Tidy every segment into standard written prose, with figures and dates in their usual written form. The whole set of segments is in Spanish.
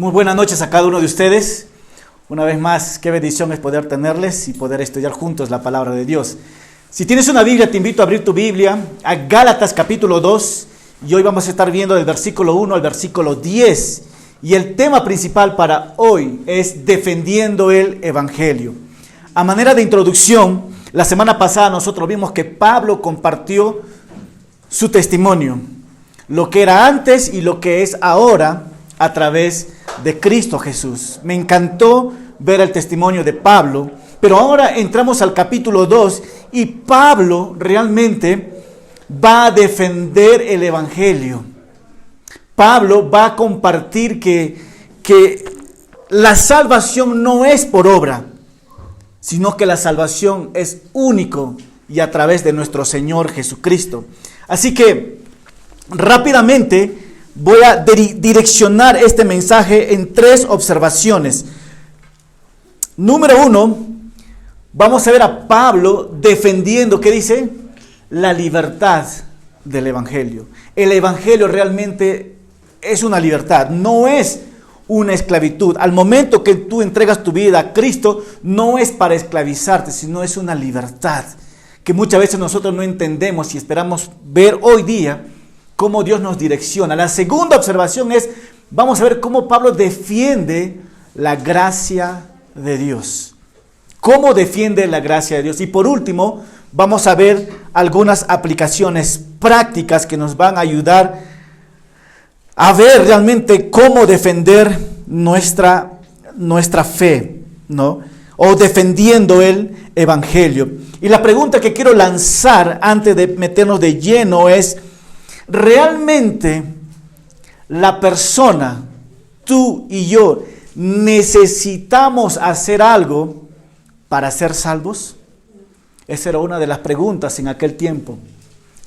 Muy buenas noches a cada uno de ustedes. Una vez más, qué bendición es poder tenerles y poder estudiar juntos la palabra de Dios. Si tienes una Biblia, te invito a abrir tu Biblia a Gálatas capítulo 2. Y hoy vamos a estar viendo del versículo 1 al versículo 10. Y el tema principal para hoy es defendiendo el Evangelio. A manera de introducción, la semana pasada nosotros vimos que Pablo compartió su testimonio. Lo que era antes y lo que es ahora a través de Cristo Jesús. Me encantó ver el testimonio de Pablo, pero ahora entramos al capítulo 2 y Pablo realmente va a defender el Evangelio. Pablo va a compartir que la salvación no es por obra, sino que la salvación es único y a través de nuestro Señor Jesucristo. Así que rápidamente voy a direccionar este mensaje en 3 observaciones. Número 1, vamos a ver a Pablo defendiendo, ¿qué dice? La libertad del Evangelio. El Evangelio realmente es una libertad, no es una esclavitud. Al momento que tú entregas tu vida a Cristo, no es para esclavizarte, sino es una libertad que muchas veces nosotros no entendemos y esperamos ver hoy día cómo Dios nos direcciona. La segunda observación es, vamos a ver cómo Pablo defiende la gracia de Dios. ¿Cómo defiende la gracia de Dios? Y por último, vamos a ver algunas aplicaciones prácticas que nos van a ayudar a ver realmente cómo defender nuestra fe, ¿no? O defendiendo el Evangelio. Y la pregunta que quiero lanzar antes de meternos de lleno es, ¿realmente la persona, tú y yo, necesitamos hacer algo para ser salvos? Esa era una de las preguntas en aquel tiempo.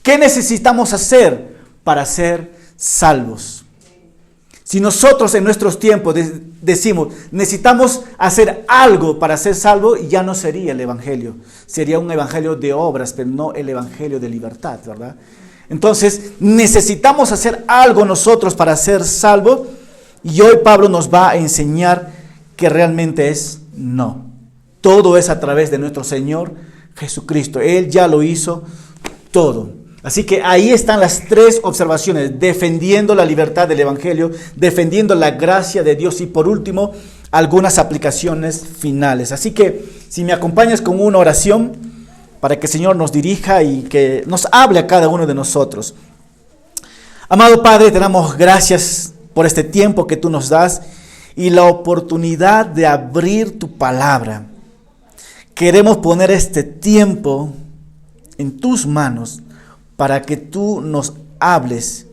¿Qué necesitamos hacer para ser salvos? Si nosotros en nuestros tiempos decimos, necesitamos hacer algo para ser salvos, ya no sería el Evangelio. Sería un Evangelio de obras, pero no el Evangelio de libertad, ¿verdad? Entonces, necesitamos hacer algo nosotros para ser salvos. Y hoy Pablo nos va a enseñar que realmente es no. Todo es a través de nuestro Señor Jesucristo. Él ya lo hizo todo. Así que ahí están las 3 observaciones. Defendiendo la libertad del Evangelio, defendiendo la gracia de Dios y por último, algunas aplicaciones finales. Así que si me acompañas con una oración para que el Señor nos dirija y que nos hable a cada uno de nosotros. Amado Padre, te damos gracias por este tiempo que tú nos das y la oportunidad de abrir tu palabra. Queremos poner este tiempo en tus manos para que tú nos hables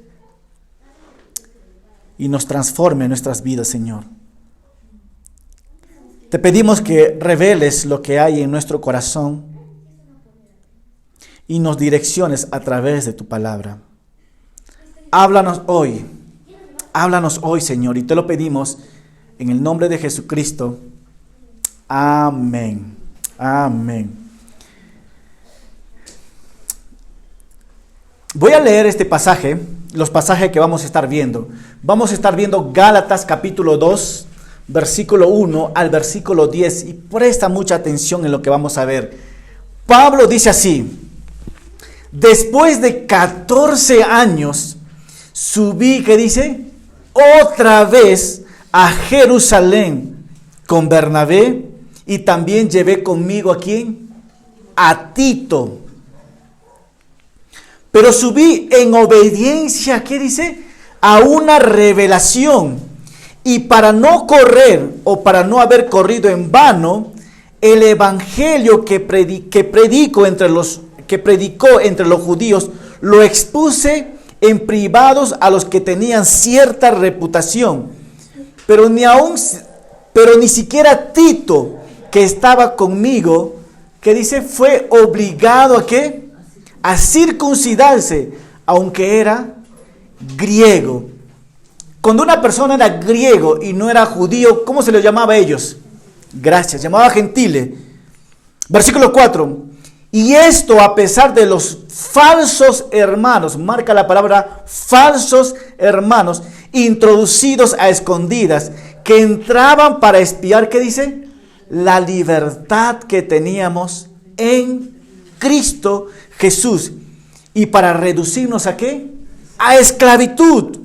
y nos transforme nuestras vidas, Señor. Te pedimos que reveles lo que hay en nuestro corazón y nos direcciones a través de tu palabra. Háblanos hoy, Señor, y te lo pedimos en el nombre de Jesucristo. Amén. Amén. Voy a leer este pasaje, los pasajes que vamos a estar viendo. Vamos a estar viendo Gálatas capítulo 2, versículo 1 al versículo 10, y presta mucha atención en lo que vamos a ver. Pablo dice así: después de 14 años, subí, ¿qué dice? Otra vez a Jerusalén con Bernabé y también llevé conmigo ¿a quién? A Tito. Pero subí en obediencia, ¿qué dice? A una revelación. Y para no correr o para no haber corrido en vano, el evangelio que predicó entre los judíos, lo expuse en privados a los que tenían cierta reputación. Pero ni siquiera Tito, que estaba conmigo, que dice, fue obligado ¿a qué? A circuncidarse, aunque era griego. Cuando una persona era griego y no era judío, ¿cómo se les llamaba a ellos? Gracias, llamaba gentile. Versículo 4. Y esto a pesar de los falsos hermanos, marca la palabra falsos hermanos, introducidos a escondidas, que entraban para espiar, ¿qué dice? La libertad que teníamos en Cristo Jesús. ¿Y para reducirnos a qué? A esclavitud.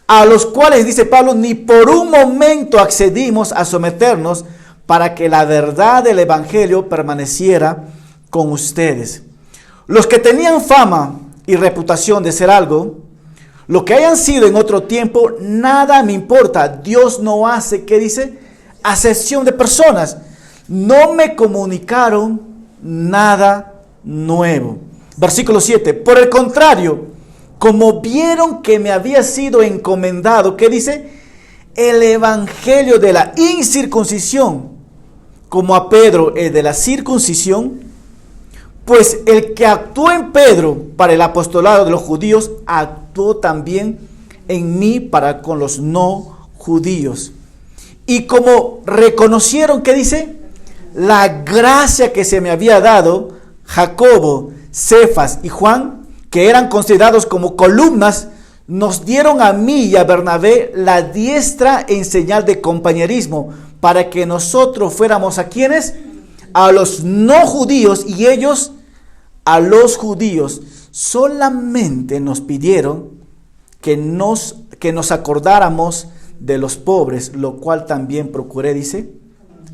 A los cuales, dice Pablo, ni por un momento accedimos a someternos para que la verdad del Evangelio permaneciera con ustedes. Los que tenían fama y reputación de ser algo, lo que hayan sido en otro tiempo, nada me importa. Dios no hace, ¿qué dice? Acepción de personas. No me comunicaron nada nuevo. Versículo 7. Por el contrario, como vieron que me había sido encomendado, ¿qué dice? El evangelio de la incircuncisión, como a Pedro el de la circuncisión, pues el que actuó en Pedro para el apostolado de los judíos, actuó también en mí para con los no judíos. Y como reconocieron, ¿qué dice? La gracia que se me había dado, Jacobo, Cefas y Juan, que eran considerados como columnas, nos dieron a mí y a Bernabé la diestra en señal de compañerismo, para que nosotros fuéramos a quienes, a los no judíos y ellos a los judíos. Solamente nos pidieron que nos acordáramos de los pobres, lo cual también procuré, dice,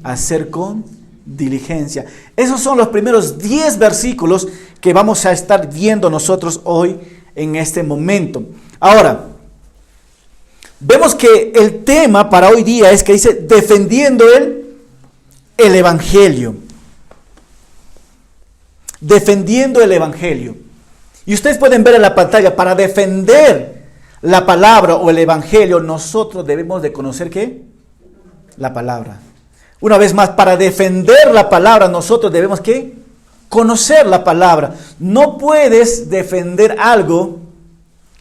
hacer con diligencia. Esos son los primeros 10 versículos que vamos a estar viendo nosotros hoy en este momento. Ahora, vemos que el tema para hoy día es que dice, defendiendo el Evangelio. Defendiendo el Evangelio. Y ustedes pueden ver en la pantalla, para defender la palabra o el Evangelio, nosotros debemos de conocer ¿qué? La palabra. Una vez más, para defender la palabra, nosotros debemos ¿qué? Conocer la palabra. No puedes defender algo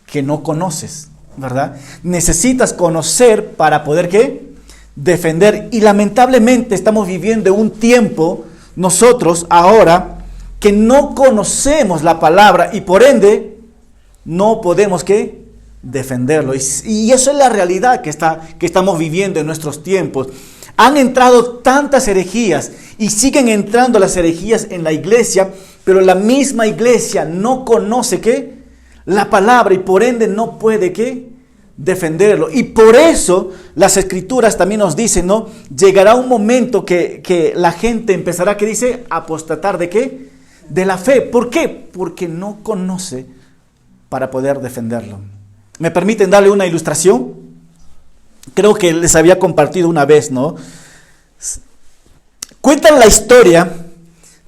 que no conoces, ¿verdad? Necesitas conocer para poder ¿qué? Defender. Y lamentablemente estamos viviendo un tiempo, nosotros ahora, que no conocemos la palabra y por ende no podemos ¿qué? Defenderlo. Y eso es la realidad que estamos viviendo en nuestros tiempos. Han entrado tantas herejías y siguen entrando las herejías en la iglesia, pero la misma iglesia no conoce ¿qué? La palabra y por ende no puede ¿qué? Defenderlo. Y por eso las escrituras también nos dicen, ¿no? Llegará un momento que la gente empezará, ¿qué dice? A apostatar ¿de qué? De la fe. ¿Por qué? Porque no conoce para poder defenderlo. ¿Me permiten darle una ilustración? Creo que les había compartido una vez, ¿no? Cuentan la historia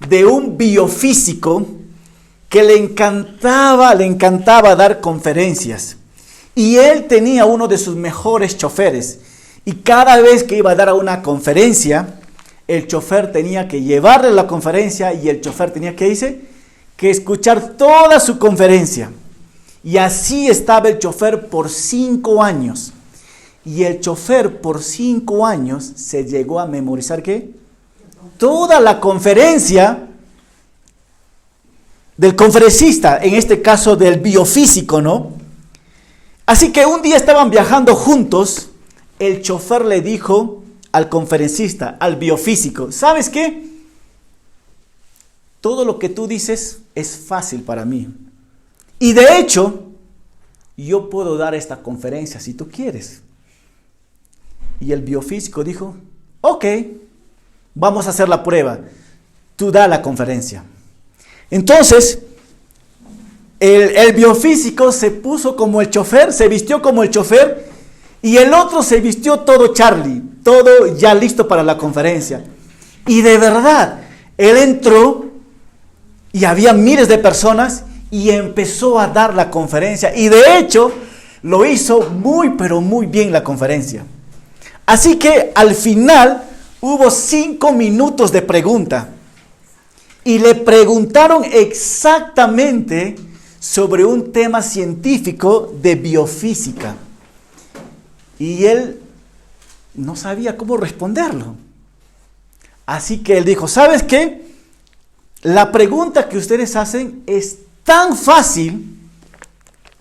de un biofísico que le encantaba dar conferencias. Y él tenía uno de sus mejores choferes. Y cada vez que iba a dar una conferencia, el chofer tenía que llevarle la conferencia y el chofer tenía que escuchar toda su conferencia. Y así estaba el chofer por 5 años. Y el chofer por 5 años se llegó a memorizar ¿qué? Toda la conferencia del conferencista, en este caso del biofísico, ¿no? Así que un día estaban viajando juntos, el chofer le dijo al conferencista, al biofísico, ¿sabes qué? Todo lo que tú dices es fácil para mí. Y de hecho, yo puedo dar esta conferencia si tú quieres. Y el biofísico dijo, ok, vamos a hacer la prueba. Tú da la conferencia. Entonces, el biofísico se puso como el chofer, se vistió como el chofer, y el otro se vistió todo Charlie, todo ya listo para la conferencia. Y de verdad, él entró y había miles de personas y empezó a dar la conferencia. Y de hecho, lo hizo muy, pero muy bien la conferencia. Así que al final hubo 5 minutos de pregunta. Y le preguntaron exactamente sobre un tema científico de biofísica. Y él no sabía cómo responderlo. Así que él dijo, ¿sabes qué? La pregunta que ustedes hacen es tan fácil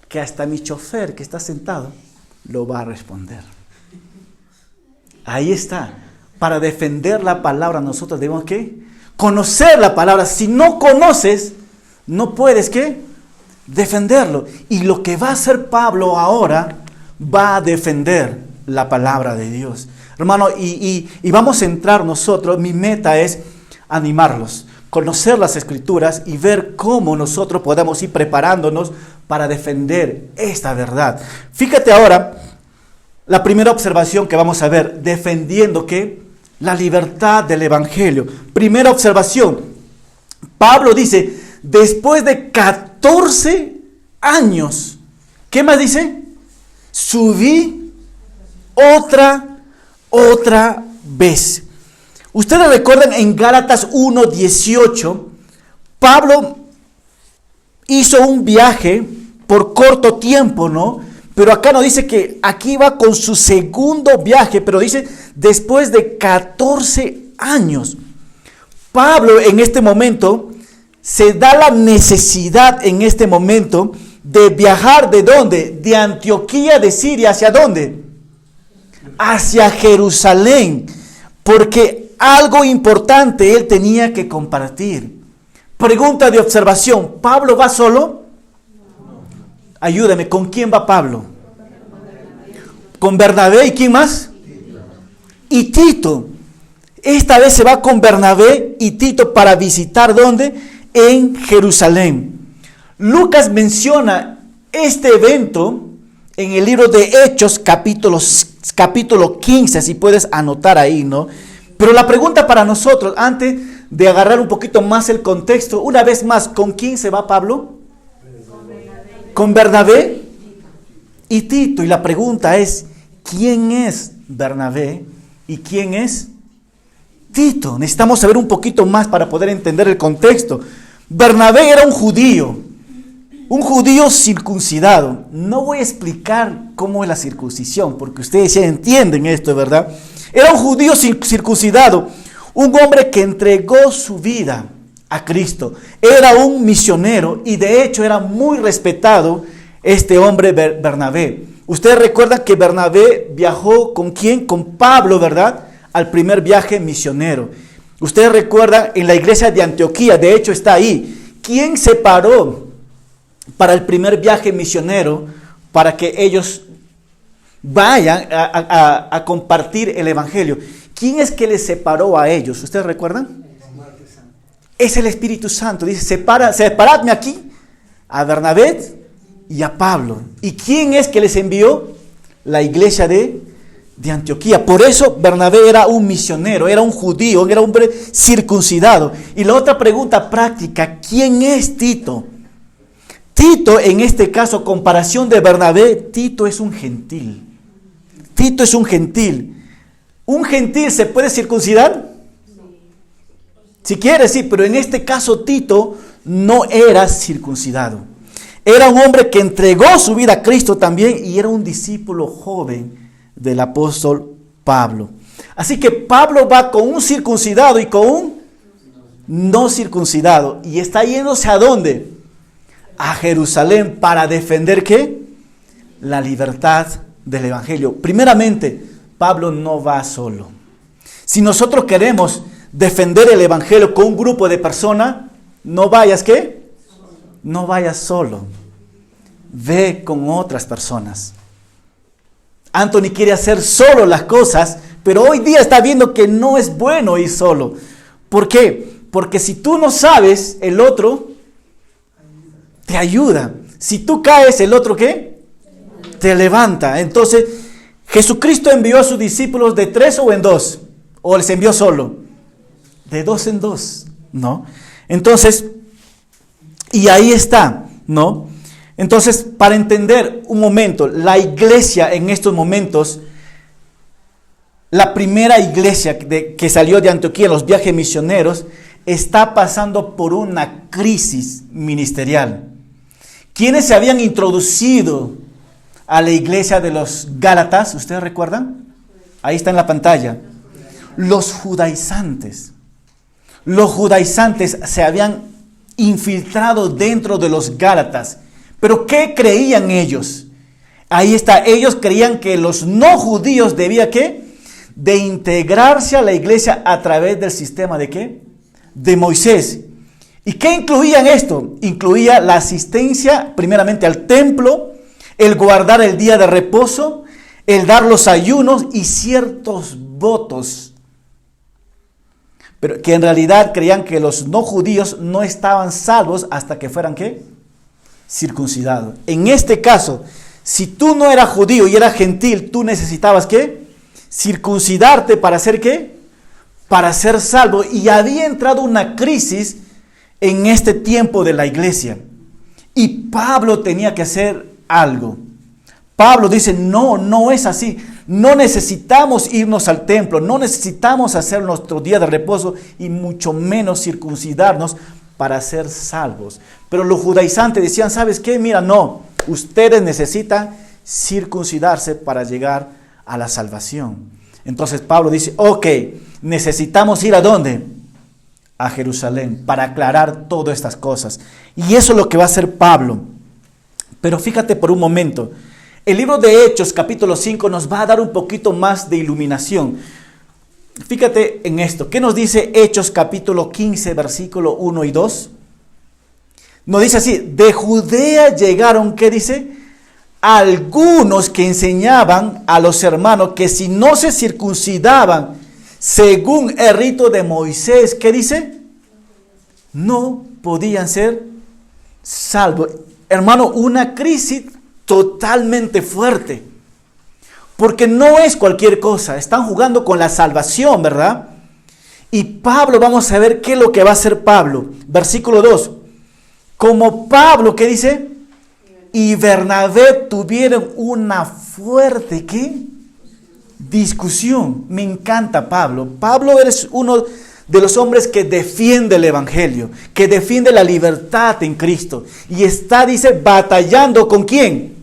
que hasta mi chofer que está sentado lo va a responder. Ahí está. Para defender la palabra nosotros debemos ¿qué? Conocer la palabra. Si no conoces, no puedes ¿qué? Defenderlo. Y lo que va a hacer Pablo ahora, va a defender la palabra de Dios. Hermano, y vamos a entrar nosotros, mi meta es animarlos, conocer las Escrituras y ver cómo nosotros podemos ir preparándonos para defender esta verdad. Fíjate ahora, la primera observación que vamos a ver, defendiendo ¿qué? La libertad del Evangelio. Primera observación, Pablo dice, después de 14 años, ¿qué más dice? Subí otra vez. Ustedes recuerdan en Gálatas 1:18, Pablo hizo un viaje por corto tiempo, ¿no? Pero acá no dice que aquí va con su segundo viaje, pero dice después de 14 años. Pablo en este momento se da la necesidad en este momento de viajar ¿de dónde? De Antioquía de Siria, ¿hacia dónde? Hacia Jerusalén, porque algo importante él tenía que compartir. Pregunta de observación, ¿Pablo va solo? Ayúdame, ¿con quién va Pablo? Con Bernabé, ¿y quién más? Y Tito. Esta vez se va con Bernabé y Tito para visitar ¿dónde? En Jerusalén. Lucas menciona este evento en el libro de Hechos, capítulo 15, si puedes anotar ahí, ¿no? Pero la pregunta para nosotros, antes de agarrar un poquito más el contexto, una vez más, ¿con quién se va Pablo? Con Bernabé y Tito. Y la pregunta es, ¿quién es Bernabé y quién es Tito? Necesitamos saber un poquito más para poder entender el contexto. Bernabé era un judío circuncidado. No voy a explicar cómo es la circuncisión, porque ustedes ya entienden esto, ¿verdad? Era un judío circuncidado, un hombre que entregó su vida a Cristo. Era un misionero y de hecho era muy respetado este hombre Bernabé. Ustedes recuerdan que Bernabé viajó ¿con quién? Con Pablo, ¿verdad? Al primer viaje misionero. Ustedes recuerdan en la iglesia de Antioquía, de hecho está ahí. ¿Quién se paró para el primer viaje misionero para que ellos vayan a compartir el evangelio? ¿Quién es que les separó a ellos? ¿Ustedes recuerdan? Es el Espíritu Santo. Dice, separadme aquí a Bernabé y a Pablo. ¿Y quién es que les envió? La iglesia de Antioquía. Por eso Bernabé era un misionero, era un judío, era un hombre circuncidado. Y la otra pregunta práctica, ¿quién es Tito? Tito, en este caso, comparación de Bernabé, Tito es un gentil. Tito es un gentil. ¿Un gentil se puede circuncidar? Si quiere, sí, pero en este caso Tito no era circuncidado. Era un hombre que entregó su vida a Cristo también y era un discípulo joven del apóstol Pablo. Así que Pablo va con un circuncidado y con un no circuncidado. Y está yéndose ¿a dónde? A Jerusalén para defender ¿qué? La libertad del evangelio. Primeramente, Pablo no va solo. Si nosotros queremos defender el evangelio con un grupo de personas, no vayas ¿qué? No vayas solo. Ve con otras personas. Anthony quiere hacer solo las cosas, pero hoy día está viendo que no es bueno ir solo. ¿Por qué? Porque si tú no sabes, el otro te ayuda. Si tú caes, el otro ¿qué? Te levanta. Entonces, Jesucristo envió a sus discípulos de 3 o en 2, o les envió solo. De 2 en 2, ¿no? Entonces, y ahí está, ¿no? Entonces, para entender un momento, la iglesia en estos momentos, la primera iglesia que salió de Antioquía en los viajes misioneros, está pasando por una crisis ministerial. ¿Quiénes se habían introducido a la iglesia de los Gálatas? ¿Ustedes recuerdan? Ahí está en la pantalla. Los judaizantes. Los judaizantes se habían infiltrado dentro de los Gálatas. ¿Pero qué creían ellos? Ahí está, ellos creían que los no judíos debían ¿qué? de integrarse a la iglesia a través del sistema ¿de qué? De Moisés. ¿Y qué incluía en esto? Incluía la asistencia primeramente al templo, el guardar el día de reposo, el dar los ayunos y ciertos votos. Pero que en realidad creían que los no judíos no estaban salvos hasta que fueran ¿qué? Circuncidados. En este caso, si tú no eras judío y eras gentil, tú necesitabas ¿qué? Circuncidarte para ser ¿qué? Para ser salvo. Y había entrado una crisis en este tiempo de la iglesia. Y Pablo tenía que hacer algo. Pablo dice, no es así. No necesitamos irnos al templo, no necesitamos hacer nuestro día de reposo y mucho menos circuncidarnos para ser salvos. Pero los judaizantes decían, ¿sabes qué? Mira, no, ustedes necesitan circuncidarse para llegar a la salvación. Entonces Pablo dice, ok, necesitamos ir ¿a dónde? A Jerusalén para aclarar todas estas cosas. Y eso es lo que va a hacer Pablo. Pero fíjate por un momento, el libro de Hechos capítulo 5 nos va a dar un poquito más de iluminación. Fíjate en esto. ¿Qué nos dice Hechos capítulo 15 versículo 1 y 2? Nos dice así, de Judea llegaron, ¿qué dice? Algunos que enseñaban a los hermanos que si no se circuncidaban según el rito de Moisés, ¿qué dice? No podían ser salvos. Hermano, una crisis totalmente fuerte. Porque no es cualquier cosa. Están jugando con la salvación, ¿verdad? Y Pablo, vamos a ver qué es lo que va a hacer Pablo. Versículo 2. Como Pablo, ¿qué dice? Y Bernabé tuvieron una fuerte, ¿qué? Discusión. Me encanta Pablo. Pablo es uno de los hombres que defiende el evangelio, que defiende la libertad en Cristo. Y está, dice, batallando ¿con quién?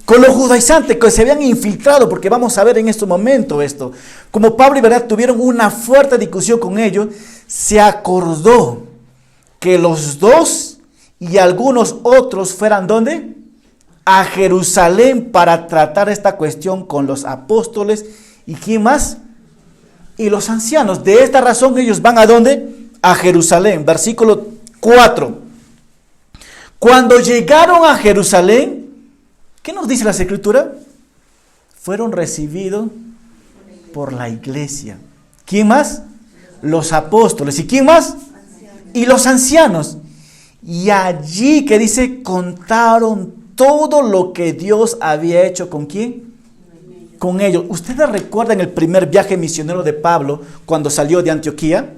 Con los judaizantes que se habían infiltrado, porque vamos a ver en este momento esto. Como Pablo y Bernabé tuvieron una fuerte discusión con ellos, se acordó que los dos y algunos otros fueran ¿dónde? A Jerusalén para tratar esta cuestión con los apóstoles. ¿Y quién más? Y los ancianos. De esta razón ellos van ¿a dónde? A Jerusalén. Versículo 4. Cuando llegaron a Jerusalén, ¿qué nos dice la Escritura? Fueron recibidos por la iglesia. ¿Quién más? Los apóstoles. ¿Y quién más? Y los ancianos. Y allí, ¿qué dice? Contaron todo lo que Dios había hecho. ¿Con quién? Con ellos. ¿Ustedes recuerdan el primer viaje misionero de Pablo cuando salió de Antioquía?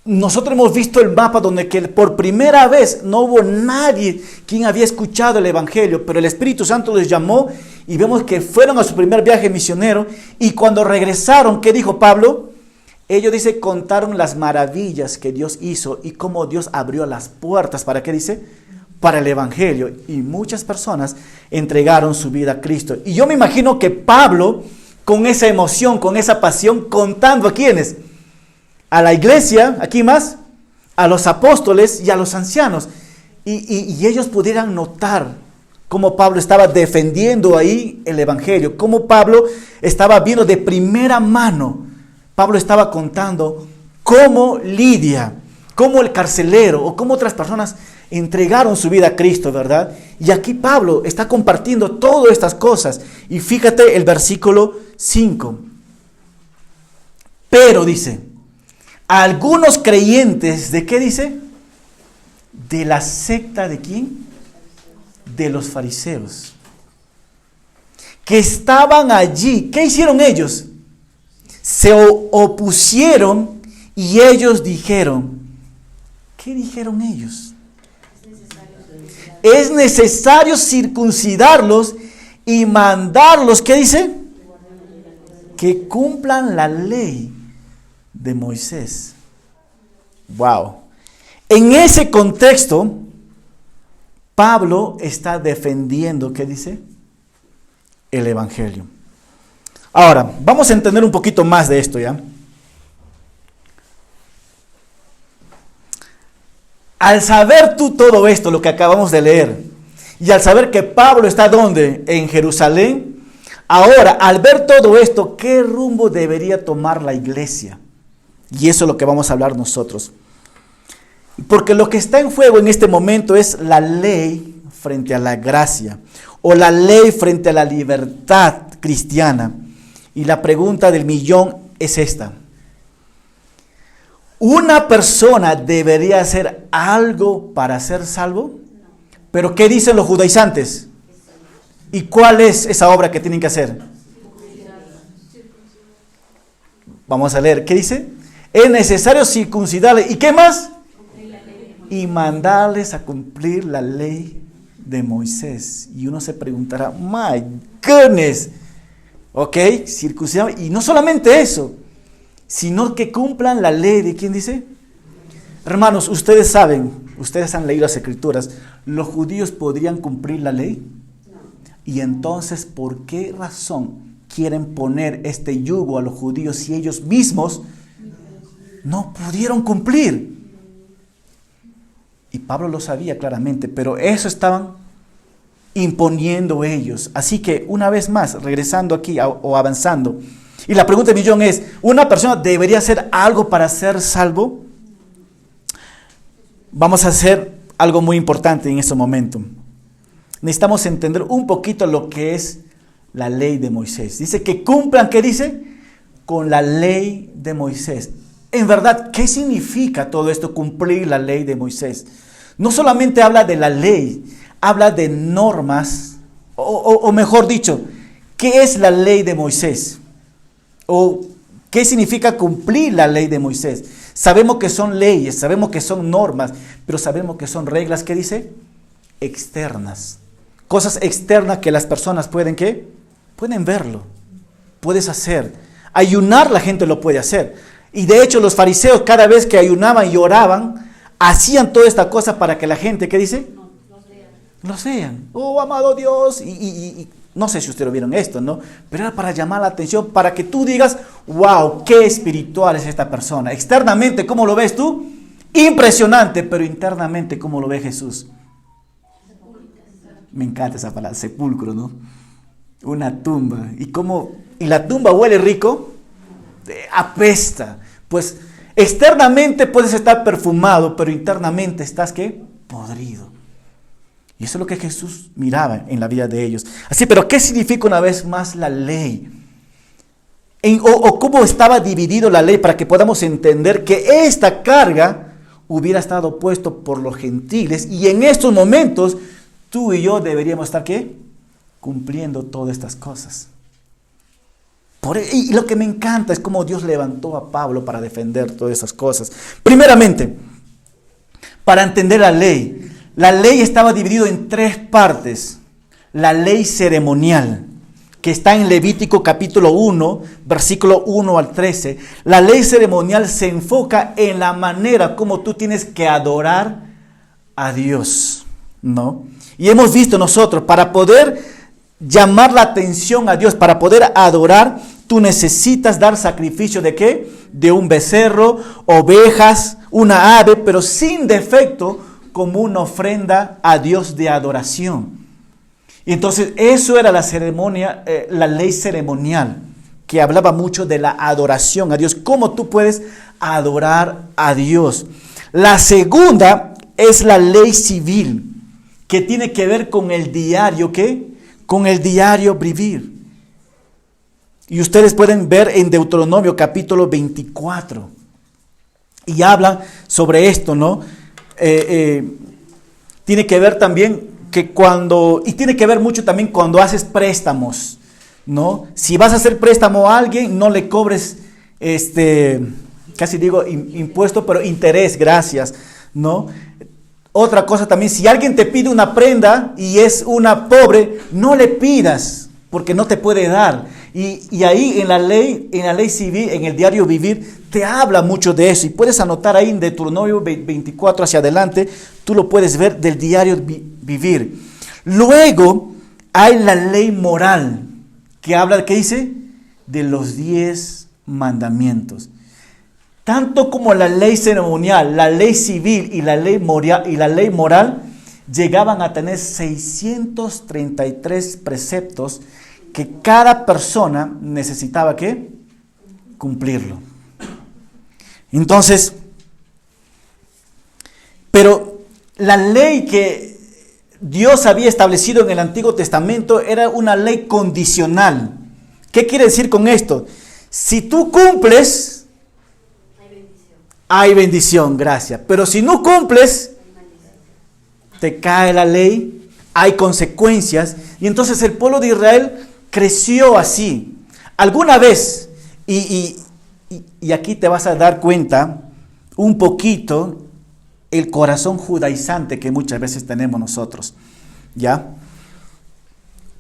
Nosotros hemos visto el mapa donde que por primera vez no hubo nadie quien había escuchado el evangelio, pero el Espíritu Santo les llamó y vemos que fueron a su primer viaje misionero. Y cuando regresaron, ¿qué dijo Pablo? Ellos, dice, contaron las maravillas que Dios hizo y cómo Dios abrió las puertas. ¿Para qué dice? Para el evangelio. Y muchas personas entregaron su vida a Cristo. Y yo me imagino que Pablo, con esa emoción, con esa pasión, contando a quiénes, a la iglesia, aquí más, a los apóstoles y a los ancianos. Y ellos pudieran notar cómo Pablo estaba defendiendo ahí el evangelio, cómo Pablo estaba viendo de primera mano. Pablo estaba contando cómo Lidia, cómo el carcelero o cómo otras personas entregaron su vida a Cristo, ¿verdad? Y aquí Pablo está compartiendo todas estas cosas. Y fíjate el versículo 5. Pero dice, algunos creyentes, ¿de qué dice? De la secta ¿de quién? De los fariseos. Que estaban allí. ¿Qué hicieron ellos? Se opusieron y ellos dijeron, ¿qué dijeron ellos? Es necesario circuncidarlos y mandarlos, ¿qué dice? Que cumplan la ley de Moisés. Wow. En ese contexto, Pablo está defendiendo, ¿qué dice? El evangelio. Ahora, vamos a entender un poquito más de esto ya. Al saber tú todo esto, lo que acabamos de leer, y al saber que Pablo está ¿dónde? En Jerusalén, Ahora, al ver todo esto, ¿qué rumbo debería tomar la iglesia? Y eso es lo que vamos a hablar nosotros. Porque lo que está en juego en este momento es la ley frente a la gracia, o la ley frente a la libertad cristiana. Y la pregunta del millón es esta: ¿una persona debería hacer algo para ser salvo? ¿Pero qué dicen los judaizantes? ¿Y cuál es esa obra que tienen que hacer? Vamos a leer, ¿qué dice? Es necesario circuncidarle. ¿Y qué más? Y mandarles a cumplir la ley de Moisés. Y uno se preguntará, my goodness, ok, circuncidar. Y no solamente eso, sino que cumplan la ley de ¿quién dice? Hermanos, ustedes saben, ustedes han leído las escrituras, ¿los judíos podrían cumplir la ley? Y entonces, ¿por qué razón quieren poner este yugo a los judíos si ellos mismos no pudieron cumplir? Y Pablo lo sabía claramente, pero eso estaban imponiendo ellos. Así que una vez más, regresando aquí o avanzando, y la pregunta del millón es, ¿una persona debería hacer algo para ser salvo? Vamos a hacer algo muy importante en este momento. Necesitamos entender un poquito lo que es la ley de Moisés. Dice que cumplan, ¿qué dice? Con la ley de Moisés. En verdad, ¿qué significa todo esto, cumplir la ley de Moisés? No solamente habla de la ley, habla de normas, o mejor dicho, ¿qué es la ley de Moisés? ¿O qué significa cumplir la ley de Moisés? Sabemos que son leyes, sabemos que son normas, pero sabemos que son reglas, ¿qué dice? Externas. Cosas externas que las personas pueden, ¿qué? Pueden verlo, puedes hacer. Ayunar la gente lo puede hacer. Y de hecho los fariseos cada vez que ayunaban y oraban, hacían toda esta cosa para que la gente, ¿qué dice? Los vean. Oh, amado Dios. Y no sé si ustedes vieron esto, ¿no? Pero era para llamar la atención, para que tú digas, wow, qué espiritual es esta persona. Externamente, ¿cómo lo ves tú? Impresionante, pero internamente, ¿cómo lo ve Jesús? Me encanta esa palabra, sepulcro, ¿no? Una tumba. ¿Y la tumba huele rico? Apesta. Pues externamente puedes estar perfumado, pero internamente estás, ¿qué? Podrido. Y eso es lo que Jesús miraba en la vida de ellos. Así, pero ¿qué significa una vez más la ley? O cómo estaba dividido la ley para que podamos entender que esta carga hubiera estado puesto por los gentiles y en estos momentos tú y yo deberíamos estar, ¿qué? Cumpliendo todas estas cosas. Y lo que me encanta es cómo Dios levantó a Pablo para defender todas esas cosas. Primeramente, para entender la ley estaba dividida en tres partes. La ley ceremonial, que está en Levítico capítulo 1, versículo 1 al 13. La ley ceremonial se enfoca en la manera como tú tienes que adorar a Dios, ¿no? Y hemos visto nosotros, para poder llamar la atención a Dios, para poder adorar, tú necesitas dar sacrificio ¿de qué? De un becerro, ovejas, una ave, pero sin defecto, como una ofrenda a Dios de adoración. Y entonces eso era la ceremonia, la ley ceremonial, que hablaba mucho de la adoración a Dios. ¿Cómo tú puedes adorar a Dios? La segunda es la ley civil, que tiene que ver con el diario, ¿qué? Con el diario vivir. Y ustedes pueden ver en Deuteronomio capítulo 24. Y habla sobre esto, ¿no? Tiene que ver también y tiene que ver mucho también cuando haces préstamos, ¿no? Si vas a hacer préstamo a alguien, no le cobres, casi digo impuesto, pero interés, gracias, ¿no? Otra cosa también, si alguien te pide una prenda y es una pobre, no le pidas, porque no te puede dar. Y ahí en la ley civil, en el diario vivir, te habla mucho de eso. Y puedes anotar ahí en Deuteronomio 24 hacia adelante, tú lo puedes ver del diario vivir. Luego hay la ley moral, que habla, ¿qué dice? De los 10 mandamientos. Tanto como la ley ceremonial, la ley civil y la ley moral llegaban a tener 633 preceptos que cada persona necesitaba ¿qué? Cumplirlo. Entonces, pero la ley que Dios había establecido en el Antiguo Testamento era una ley condicional. ¿Qué quiere decir con esto? Si tú cumples, hay bendición, gracias. Pero si no cumples, te cae la ley, hay consecuencias. Y entonces el pueblo de Israel creció así. Alguna vez, y aquí te vas a dar cuenta un poquito el corazón judaizante que muchas veces tenemos nosotros, ¿ya?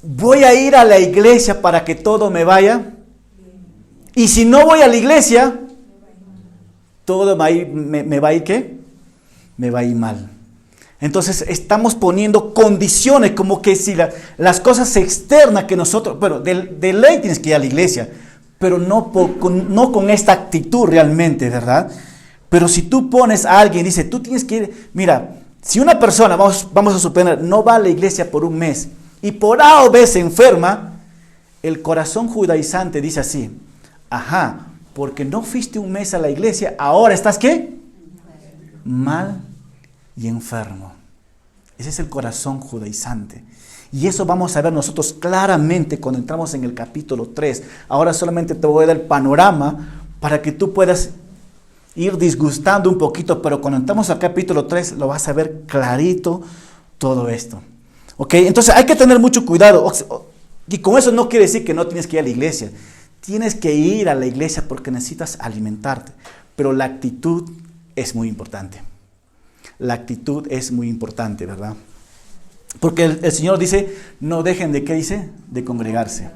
Voy a ir a la iglesia para que todo me vaya, y si no voy a la iglesia, todo me va a ir ¿qué? Me va a ir mal. Entonces estamos poniendo condiciones como que si las cosas externas que nosotros, bueno, de ley tienes que ir a la iglesia, pero no con esta actitud realmente, ¿verdad? Pero si tú pones a alguien y dices, tú tienes que ir, mira, si una persona, vamos a suponer, no va a la iglesia por un mes y por A o B se enferma, el corazón judaizante dice así, ajá, porque no fuiste un mes a la iglesia, ahora estás ¿qué? Mal y enfermo. Ese es el corazón judaizante. Y eso vamos a ver nosotros claramente cuando entramos en el capítulo 3. Ahora solamente te voy a dar el panorama para que tú puedas ir disgustando un poquito, pero cuando entramos al capítulo 3 lo vas a ver clarito todo esto. ¿Ok? Entonces hay que tener mucho cuidado. Y con eso no quiere decir que no tienes que ir a la iglesia. Tienes que ir a la iglesia porque necesitas alimentarte. Pero la actitud es muy importante. La actitud es muy importante, ¿verdad? Porque el Señor dice, no dejen de, ¿qué dice? De congregarse.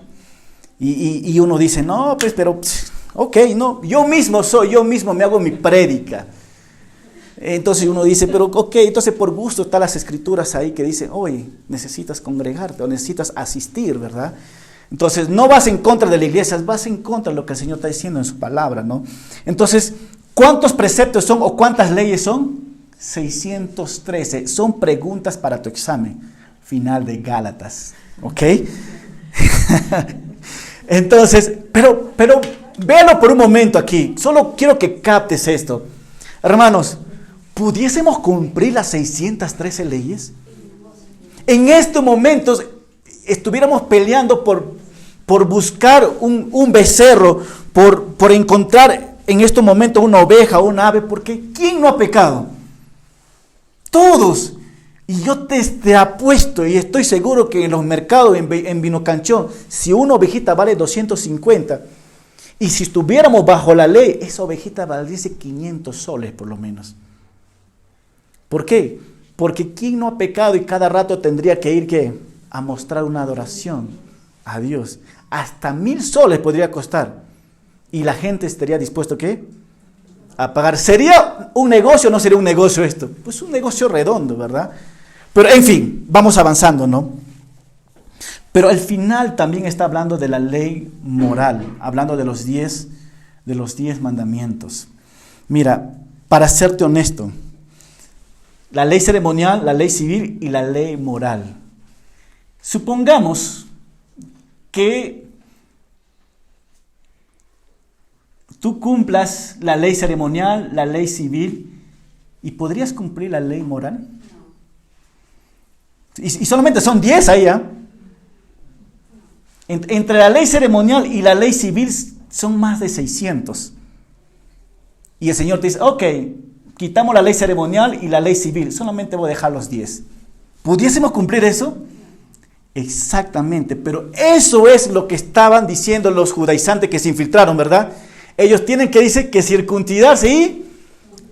Y uno dice, no, pues, pero, ok, no, yo mismo me hago mi prédica. Entonces uno dice, pero ok, entonces por gusto están las escrituras ahí que dicen, oye, necesitas congregarte o necesitas asistir, ¿verdad? Entonces no vas en contra de la iglesia, vas en contra de lo que el Señor está diciendo en su palabra, ¿no? Entonces, ¿cuántos preceptos son o cuántas leyes son? 613. Son preguntas para tu examen final de Gálatas, ¿ok? Entonces, pero véalo por un momento aquí. Solo quiero que captes esto. Hermanos, ¿pudiésemos cumplir las 613 leyes? En estos momentos estuviéramos peleando por buscar un becerro, por encontrar en estos momentos una oveja o una ave, porque ¿quién no ha pecado? Todos. Y yo te apuesto y estoy seguro que en los mercados, en Vinocanchón, si una ovejita vale 250, y si estuviéramos bajo la ley, esa ovejita valiese 500 soles por lo menos. ¿Por qué? Porque ¿quién no ha pecado y cada rato tendría que ir ¿qué? A mostrar una adoración a Dios? Hasta 1000 soles podría costar. Y la gente estaría dispuesto ¿qué? A pagar. ¿Sería un negocio o no sería un negocio esto? Pues un negocio redondo, ¿verdad? Pero en fin, vamos avanzando, ¿no? Pero al final también está hablando de la ley moral, hablando de los 10 mandamientos. Mira, para serte honesto, la ley ceremonial, la ley civil y la ley moral. Supongamos que tú cumplas la ley ceremonial, la ley civil, ¿y podrías cumplir la ley moral? Y solamente son 10 ahí, ¿eh? Entre la ley ceremonial y la ley civil son más de 600. Y el Señor te dice, ok, quitamos la ley ceremonial y la ley civil, solamente voy a dejar los 10. ¿Pudiésemos cumplir eso? Exactamente, pero eso es lo que estaban diciendo los judaizantes que se infiltraron, ¿verdad? Ellos tienen que decir que circuncidarse y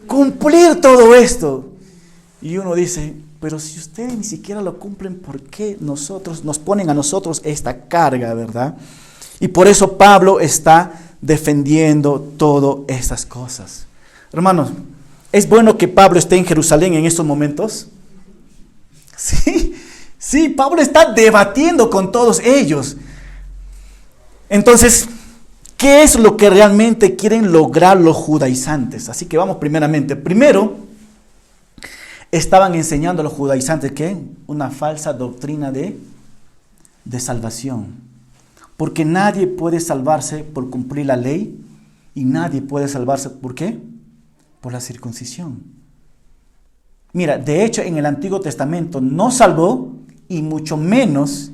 cumplir todo esto. Y uno dice, pero si ustedes ni siquiera lo cumplen, ¿por qué nos ponen a nosotros esta carga, verdad? Y por eso Pablo está defendiendo todas estas cosas. Hermanos, ¿es bueno que Pablo esté en Jerusalén en estos momentos? Sí, Pablo está debatiendo con todos ellos. Entonces, ¿qué es lo que realmente quieren lograr los judaizantes? Así que vamos primeramente. Primero, estaban enseñando a los judaizantes ¿qué? Una falsa doctrina de salvación. Porque nadie puede salvarse por cumplir la ley y nadie puede salvarse, ¿por qué? Por la circuncisión. Mira, de hecho en el Antiguo Testamento no salvó y mucho menos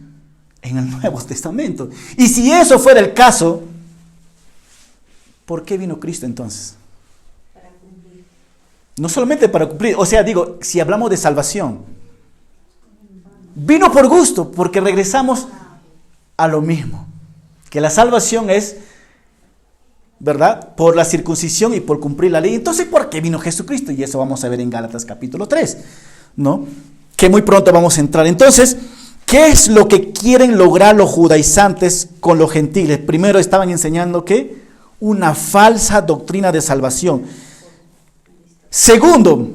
en el Nuevo Testamento. Y si eso fuera el caso, ¿por qué vino Cristo entonces? Para cumplir. No solamente para cumplir, o sea, digo, si hablamos de salvación, vino por gusto, porque regresamos a lo mismo, que la salvación es, ¿verdad?, por la circuncisión y por cumplir la ley. Entonces, ¿por qué vino Jesucristo? Y eso vamos a ver en Gálatas capítulo 3, ¿no? Que muy pronto vamos a entrar. Entonces, ¿qué es lo que quieren lograr los judaizantes con los gentiles? Primero estaban enseñando que una falsa doctrina de salvación. Segundo,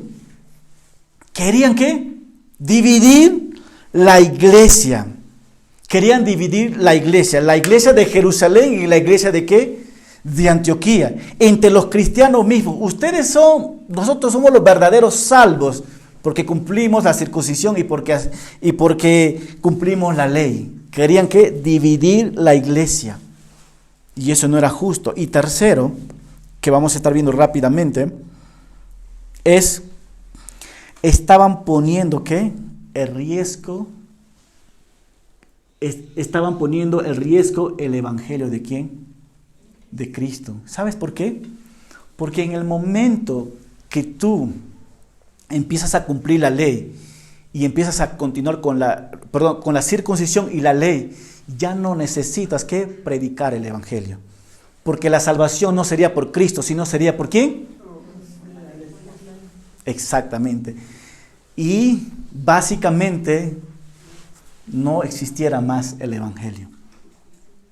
¿querían qué? Dividir la iglesia. Querían dividir la iglesia de Jerusalén y la iglesia de ¿qué? De Antioquía. Entre los cristianos mismos. Nosotros somos los verdaderos salvos porque cumplimos la circuncisión y porque cumplimos la ley. Querían ¿qué? Dividir la iglesia. Y eso no era justo. Y tercero, que vamos a estar viendo rápidamente, estaban poniendo ¿qué? Estaban poniendo el riesgo el evangelio ¿de quién? De Cristo. ¿Sabes por qué? Porque en el momento que tú empiezas a cumplir la ley y empiezas a continuar con la circuncisión y la ley, ya no necesitas que predicar el evangelio. Porque la salvación no sería por Cristo, sino sería por ¿quién? Exactamente. Y básicamente no existiera más el evangelio.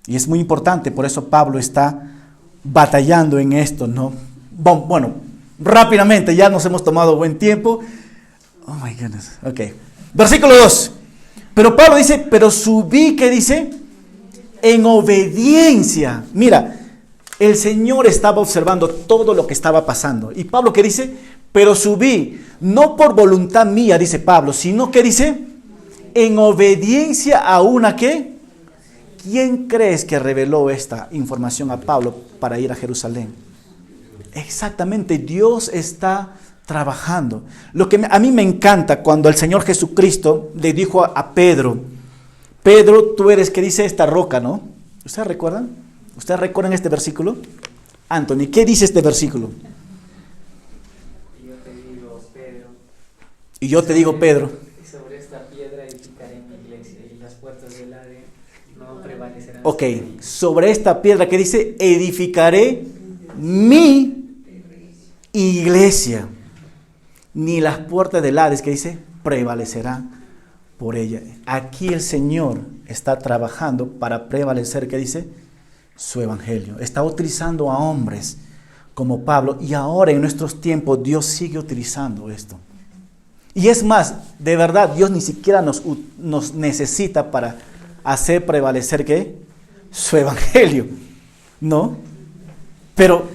Y es muy importante, por eso Pablo está batallando en esto, ¿no? Bueno, rápidamente, ya nos hemos tomado buen tiempo. Oh my goodness, ok. Versículo 2. Pero Pablo dice, pero subí, ¿qué dice? En obediencia. Mira, el Señor estaba observando todo lo que estaba pasando. Y Pablo, ¿qué dice? Pero subí, no por voluntad mía, dice Pablo, sino que dice, en obediencia a una ¿qué? ¿Quién crees que reveló esta información a Pablo para ir a Jerusalén? Exactamente, Dios está trabajando. Lo que a mí me encanta cuando el Señor Jesucristo le dijo a Pedro, Pedro, tú eres, ¿qué dice esta roca, no? ¿Ustedes recuerdan? ¿Ustedes recuerdan este versículo? Anthony, ¿qué dice este versículo? Y yo te digo, Pedro. Sobre esta piedra edificaré mi iglesia y las puertas del Hades no prevalecerán. Ok, sobre esta piedra que dice, edificaré mi iglesia. Ni las puertas del Hades, que dice, prevalecerán por ella. Aquí el Señor está trabajando para prevalecer, ¿qué dice? Su evangelio. Está utilizando a hombres como Pablo, y ahora en nuestros tiempos Dios sigue utilizando esto. Y es más, de verdad, Dios ni siquiera nos necesita para hacer prevalecer ¿qué? Su evangelio, ¿no? Pero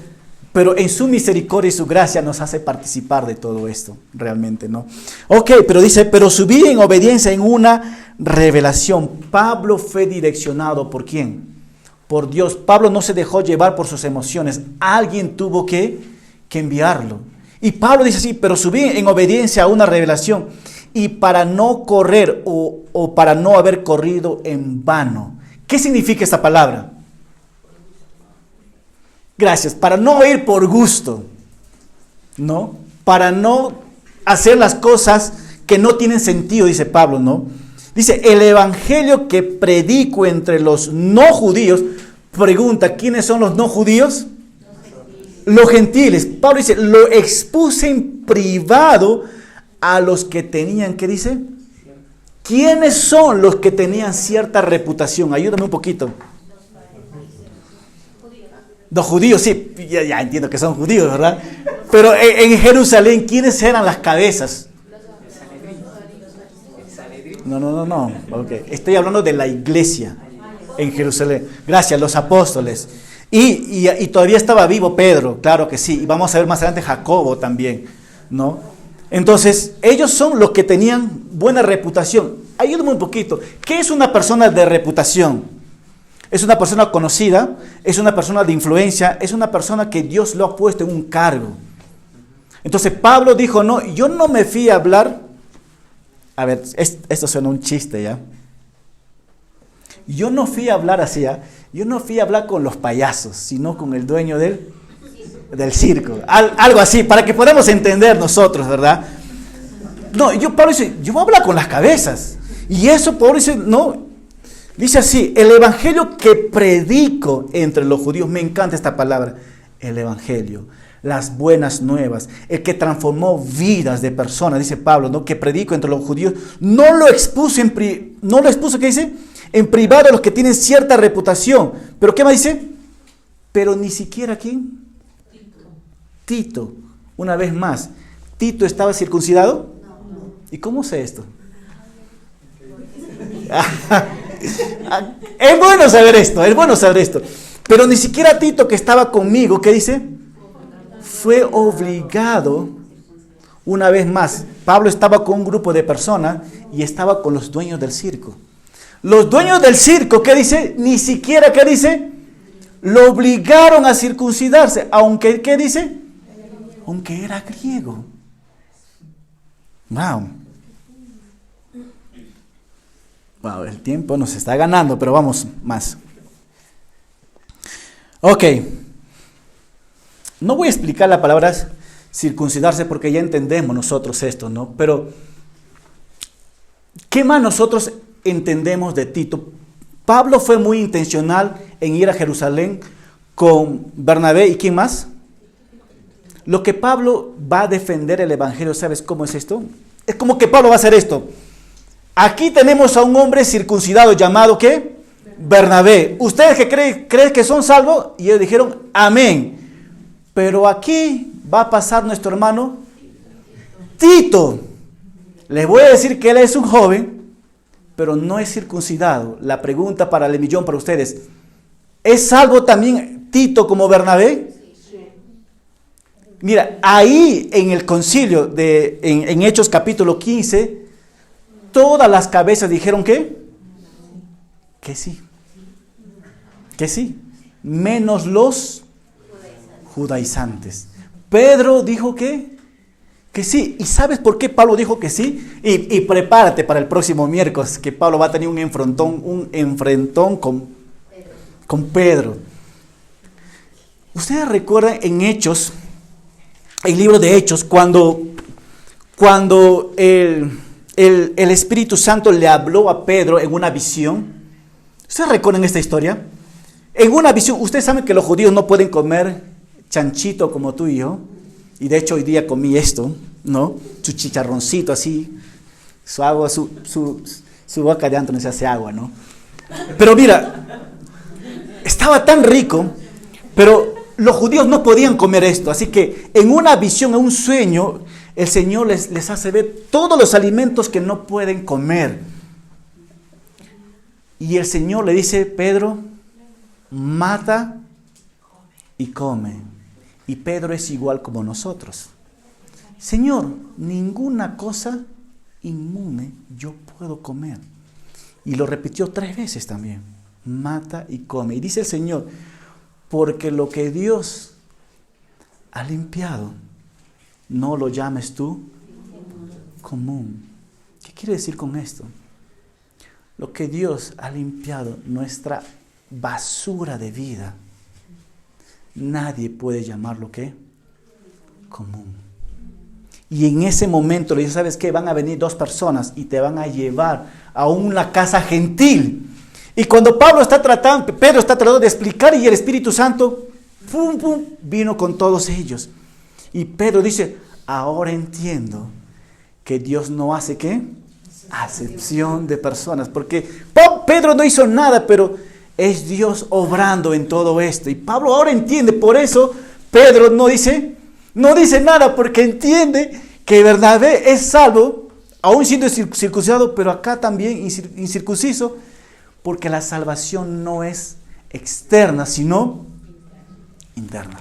en su misericordia y su gracia nos hace participar de todo esto, realmente, ¿no? Ok, pero dice, pero subí en obediencia en una revelación. Pablo fue direccionado ¿por quién? Por Dios. Pablo no se dejó llevar por sus emociones. Alguien tuvo que enviarlo. Y Pablo dice así, pero subí en obediencia a una revelación. Y para no correr o para no haber corrido en vano. ¿Qué significa esta palabra? Gracias. Para no ir por gusto, ¿no? Para no hacer las cosas que no tienen sentido, dice Pablo, ¿no? Dice, el evangelio que predico entre los no judíos. Pregunta, ¿quiénes son los no judíos? Los gentiles. Pablo dice, lo expuse en privado a los que tenían, ¿qué dice? ¿Quiénes son los que tenían cierta reputación? Ayúdame un poquito. Los judíos, sí, ya entiendo que son judíos, ¿verdad? Pero en Jerusalén, ¿quiénes eran las cabezas? No. Okay. Estoy hablando de la iglesia en Jerusalén. Gracias, los apóstoles. Y todavía estaba vivo Pedro, claro que sí. Y vamos a ver más adelante Jacobo también, ¿no? Entonces, ellos son los que tenían buena reputación. Ayúdame un poquito. ¿Qué es una persona de reputación? es una persona conocida, es una persona de influencia, es una persona que Dios lo ha puesto en un cargo. Entonces Pablo dijo, no, yo no me fui a hablar, a ver, esto suena un chiste ya. Yo no fui a hablar así, ¿eh? Yo no fui a hablar con los payasos, sino con el dueño del circo. Algo así, para que podamos entender nosotros, ¿verdad? No, Pablo dice, yo voy a hablar con las cabezas. Y eso Pablo dice, no, dice así, el evangelio que predico entre los judíos, me encanta esta palabra, el evangelio, las buenas nuevas, el que transformó vidas de personas, dice Pablo, ¿no? Que predico entre los judíos, no lo expuso, ¿qué dice? En privado a los que tienen cierta reputación. ¿Pero qué más dice? Pero ni siquiera ¿quién? Tito. Una vez más, ¿Tito estaba circuncidado? No. ¿Y cómo sé esto? Es bueno saber esto. Pero ni siquiera Tito, que estaba conmigo, ¿qué dice? Fue obligado. Una vez más, Pablo estaba con un grupo de personas y estaba con los dueños del circo. Los dueños del circo, ¿qué dice? Ni siquiera, ¿qué dice? Lo obligaron a circuncidarse, aunque, ¿qué dice? Aunque era griego. Wow, el tiempo nos está ganando, pero vamos más. Ok. No voy a explicar la palabra circuncidarse porque ya entendemos nosotros esto, ¿no? Pero, ¿qué más nosotros entendemos de Tito? Pablo fue muy intencional en ir a Jerusalén con Bernabé y ¿quién más? Lo que Pablo va a defender el evangelio, ¿sabes cómo es esto? Es como que Pablo va a hacer esto. Aquí tenemos a un hombre circuncidado llamado ¿qué? Bernabé. ¿Ustedes que creen que son salvos? Y ellos dijeron, amén. Pero aquí va a pasar nuestro hermano Tito. Les voy a decir que él es un joven, pero no es circuncidado. La pregunta para el millón para ustedes, ¿es salvo también Tito como Bernabé? Mira, ahí en el concilio, en Hechos capítulo 15, todas las cabezas dijeron ¿qué? Que sí. Que sí. Menos los judaizantes. Pedro dijo que sí. ¿Y sabes por qué Pablo dijo que sí? Y prepárate para el próximo miércoles, que Pablo va a tener un enfrentón con Pedro. Ustedes recuerdan en Hechos, el libro de Hechos, cuando el Espíritu Santo le habló a Pedro en una visión. ¿Ustedes recuerdan esta historia? En una visión, ustedes saben que los judíos no pueden comer chanchito como tú y yo. Y de hecho hoy día comí esto, ¿no? Su chicharroncito así, su agua, su boca de Antonio se hace agua, ¿no? Pero mira, estaba tan rico, pero los judíos no podían comer esto. Así que en una visión, en un sueño, el Señor les hace ver todos los alimentos que no pueden comer. Y el Señor le dice, Pedro, mata y come. Y Pedro es igual como nosotros. Señor, ninguna cosa inmune yo puedo comer. Y lo repitió 3 veces también. Mata y come. Y dice el Señor, porque lo que Dios ha limpiado, no lo llames tú común. ¿Qué quiere decir con esto? Lo que Dios ha limpiado, nuestra basura de vida, nadie puede llamarlo ¿qué? Común. Y en ese momento le dice, ¿sabes qué? Van a venir 2 personas y te van a llevar a una casa gentil. Y cuando Pedro está tratando de explicar, y el Espíritu Santo vino con todos ellos. Y Pedro dice, ahora entiendo que Dios no hace ¿qué? Acepción de personas. Porque Pedro no hizo nada, pero es Dios obrando en todo esto. Y Pablo ahora entiende, por eso Pedro no dice nada, porque entiende que Bernabé es salvo, aún siendo circuncidado, pero acá también incircunciso, porque la salvación no es externa, sino interna.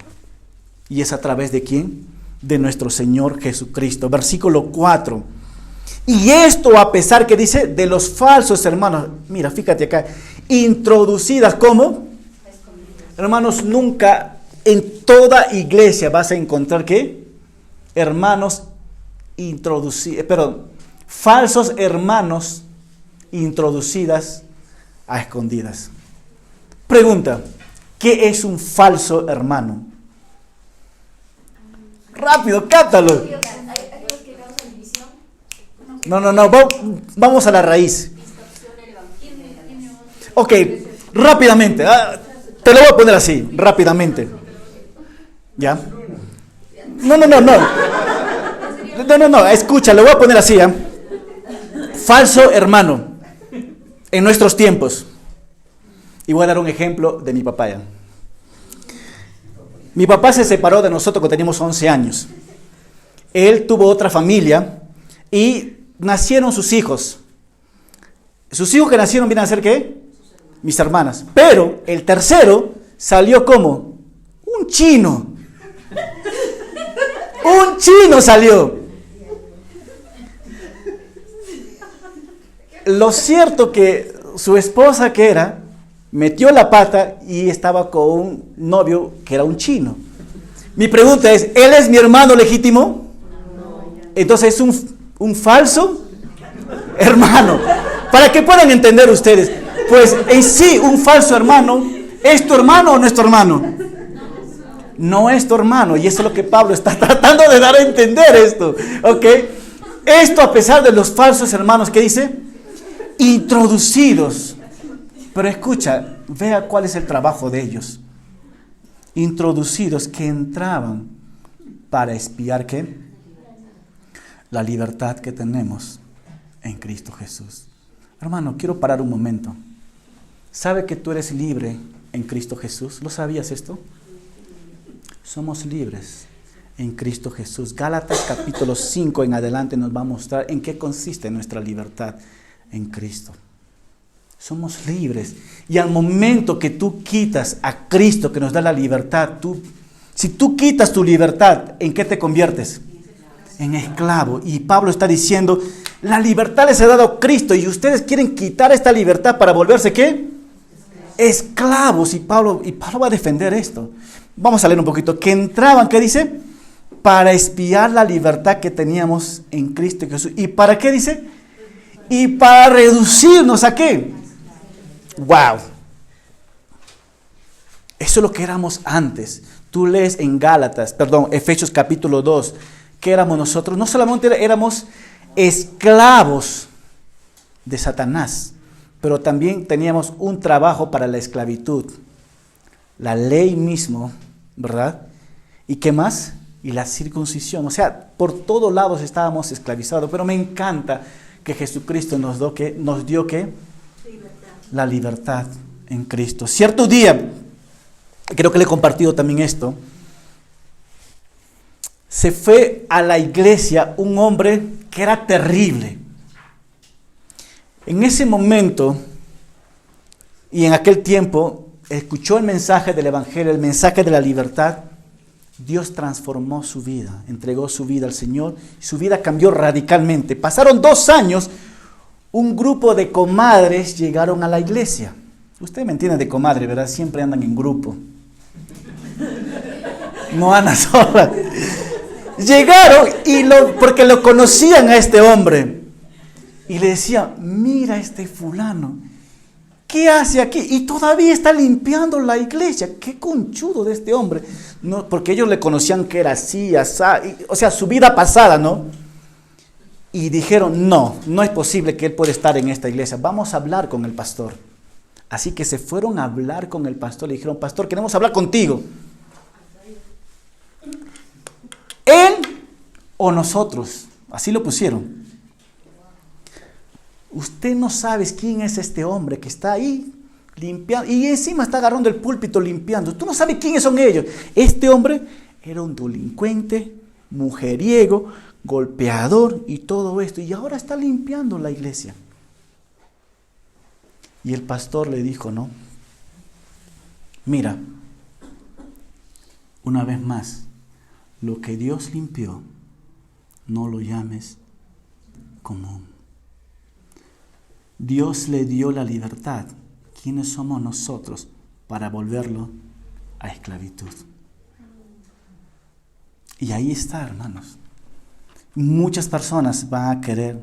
¿Y es a través de quién? De nuestro Señor Jesucristo. Versículo 4. Y esto a pesar que dice de los falsos hermanos. Mira, fíjate acá. Introducidas como. Hermanos, nunca en toda iglesia vas a encontrar ¿qué? Hermanos introducidos. Perdón. Falsos hermanos introducidas a escondidas. Pregunta. ¿Qué es un falso hermano? Rápido, cáptalo. No. Vamos a la raíz. Ok, rápidamente. Te lo voy a poner así, rápidamente. ¿Ya? No. Escucha, lo voy a poner así. Falso hermano. En nuestros tiempos. Y voy a dar un ejemplo de mi papá. ¿Ya? Mi papá se separó de nosotros cuando teníamos 11 años. Él tuvo otra familia y nacieron sus hijos. Sus hijos que nacieron vienen a ser ¿qué? Mis hermanas. Pero el tercero salió como un chino. Un chino salió. Lo cierto que su esposa que era, metió la pata y estaba con un novio que era un chino. Mi pregunta es, ¿él es mi hermano legítimo? Entonces es un falso hermano. Para que puedan entender ustedes, pues en sí un falso hermano, ¿es tu hermano o no es tu hermano? No es tu hermano, y eso es lo que Pablo está tratando de dar a entender esto, ¿ok? Esto a pesar de los falsos hermanos, ¿qué dice? Introducidos. Pero escucha, vea cuál es el trabajo de ellos. Introducidos que entraban para espiar ¿qué? La libertad que tenemos en Cristo Jesús. Hermano, quiero parar un momento. ¿Sabe que tú eres libre en Cristo Jesús? ¿Lo sabías esto? Somos libres en Cristo Jesús. Gálatas capítulo 5 en adelante nos va a mostrar en qué consiste nuestra libertad en Cristo. Somos libres. Y al momento que tú quitas a Cristo que nos da la libertad, si tú quitas tu libertad, ¿en qué te conviertes? En esclavo. Y Pablo está diciendo, la libertad les ha dado Cristo y ustedes quieren quitar esta libertad para volverse ¿qué? Esclavos. Y Pablo va a defender esto. Vamos a leer un poquito. Que entraban, ¿qué dice? Para espiar la libertad que teníamos en Cristo Jesús. ¿Y para qué dice? Y para reducirnos ¿a qué? ¡Wow! Eso es lo que éramos antes. Tú lees en Efesios capítulo 2, ¿qué éramos nosotros? No solamente éramos esclavos de Satanás, pero también teníamos un trabajo para la esclavitud. La ley mismo, ¿verdad? ¿Y qué más? Y la circuncisión. O sea, por todos lados estábamos esclavizados, pero me encanta que Jesucristo nos dio ¿qué? La libertad en Cristo. Cierto día, creo que le he compartido también esto, se fue a la iglesia un hombre que era terrible. En ese momento y en aquel tiempo escuchó el mensaje del evangelio, el mensaje de la libertad. Dios transformó su vida, entregó su vida al Señor, su vida cambió radicalmente. Pasaron 2 años. Un grupo de comadres llegaron a la iglesia. Usted me entiende de comadre, ¿verdad? Siempre andan en grupo. No andan sola. Llegaron porque lo conocían a este hombre. Y le decían, mira este fulano, ¿qué hace aquí? Y todavía está limpiando la iglesia. Qué conchudo de este hombre. No, porque ellos le conocían que era así, asá, o sea, su vida pasada, ¿no? Y dijeron, no es posible que él pueda estar en esta iglesia. Vamos a hablar con el pastor. Así que se fueron a hablar con el pastor. Le dijeron, pastor, queremos hablar contigo. Él o nosotros. Así lo pusieron. Usted no sabe quién es este hombre que está ahí limpiando. Y encima está agarrando el púlpito limpiando. Tú no sabes quiénes son ellos. Este hombre era un delincuente, mujeriego, golpeador y todo esto, y ahora está limpiando la iglesia. Y el pastor le dijo, no, mira, una vez más, lo que Dios limpió, no lo llames común. Dios le dio la libertad. ¿Quiénes somos nosotros para volverlo a esclavitud? Y ahí está, hermanos. Muchas personas van a querer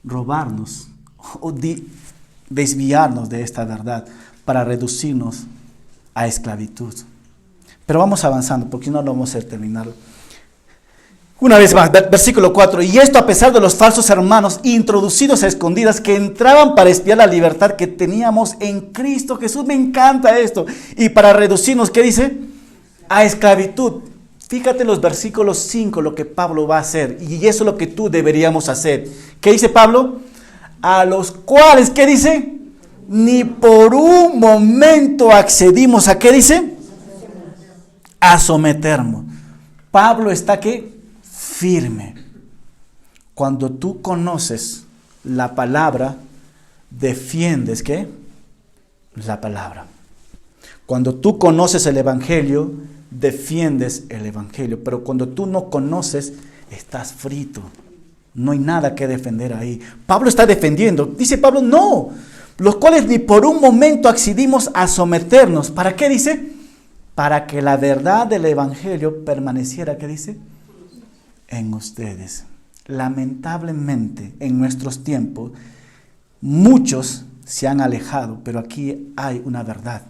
robarnos o desviarnos de esta verdad para reducirnos a esclavitud. Pero vamos avanzando, porque no lo vamos a terminar. Una vez más, versículo 4. Y esto a pesar de los falsos hermanos introducidos a escondidas que entraban para espiar la libertad que teníamos en Cristo Jesús. Me encanta esto. Y para reducirnos, ¿qué dice? A esclavitud. Fíjate en los versículos 5 lo que Pablo va a hacer. Y eso es lo que tú deberíamos hacer. ¿Qué dice Pablo? A los cuales, ¿qué dice? Ni por un momento accedimos a, ¿qué dice? A someternos. Pablo está ¿qué? Firme. Cuando tú conoces la palabra, defiendes ¿qué? La palabra. Cuando tú conoces el evangelio, defiendes el evangelio. Pero cuando tú no conoces, estás frito. No hay nada que defender ahí. Pablo está defendiendo. Dice Pablo, no. Los cuales ni por un momento accedimos a someternos. ¿Para qué dice? Para que la verdad del evangelio permaneciera, ¿qué dice? En ustedes. Lamentablemente, en nuestros tiempos, muchos se han alejado, pero aquí hay una verdad.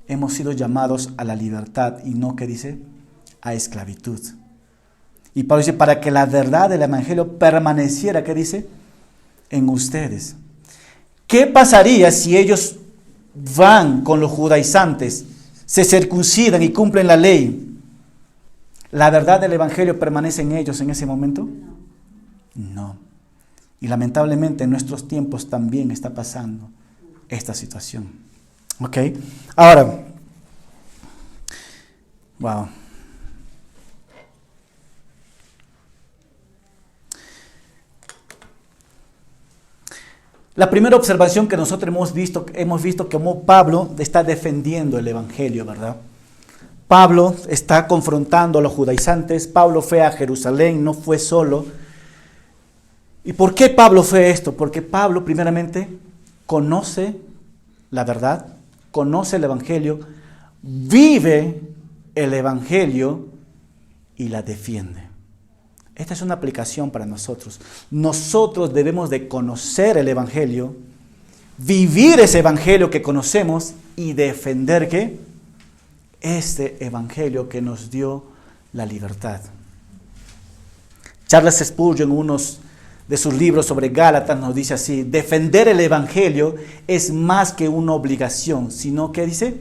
Hemos sido llamados a la libertad y no, ¿qué dice? A esclavitud. Y Pablo dice, para que la verdad del evangelio permaneciera, ¿qué dice? En ustedes. ¿Qué pasaría si ellos van con los judaizantes, se circuncidan y cumplen la ley? ¿La verdad del evangelio permanece en ellos en ese momento? No. Y lamentablemente en nuestros tiempos también está pasando esta situación. ¿Ok? Ahora, wow. La primera observación que nosotros hemos visto cómo Pablo está defendiendo el evangelio, ¿verdad? Pablo está confrontando a los judaizantes. Pablo fue a Jerusalén, no fue solo. ¿Y por qué Pablo fue esto? Porque Pablo primeramente conoce la verdad, conoce el evangelio, vive el evangelio y la defiende. Esta es una aplicación para nosotros. Nosotros debemos de conocer el evangelio, vivir ese evangelio que conocemos y defender ¿qué? Este evangelio que nos dio la libertad. Charles Spurgeon, en uno de sus libros sobre Gálatas, nos dice así: defender el evangelio es más que una obligación, sino que dice,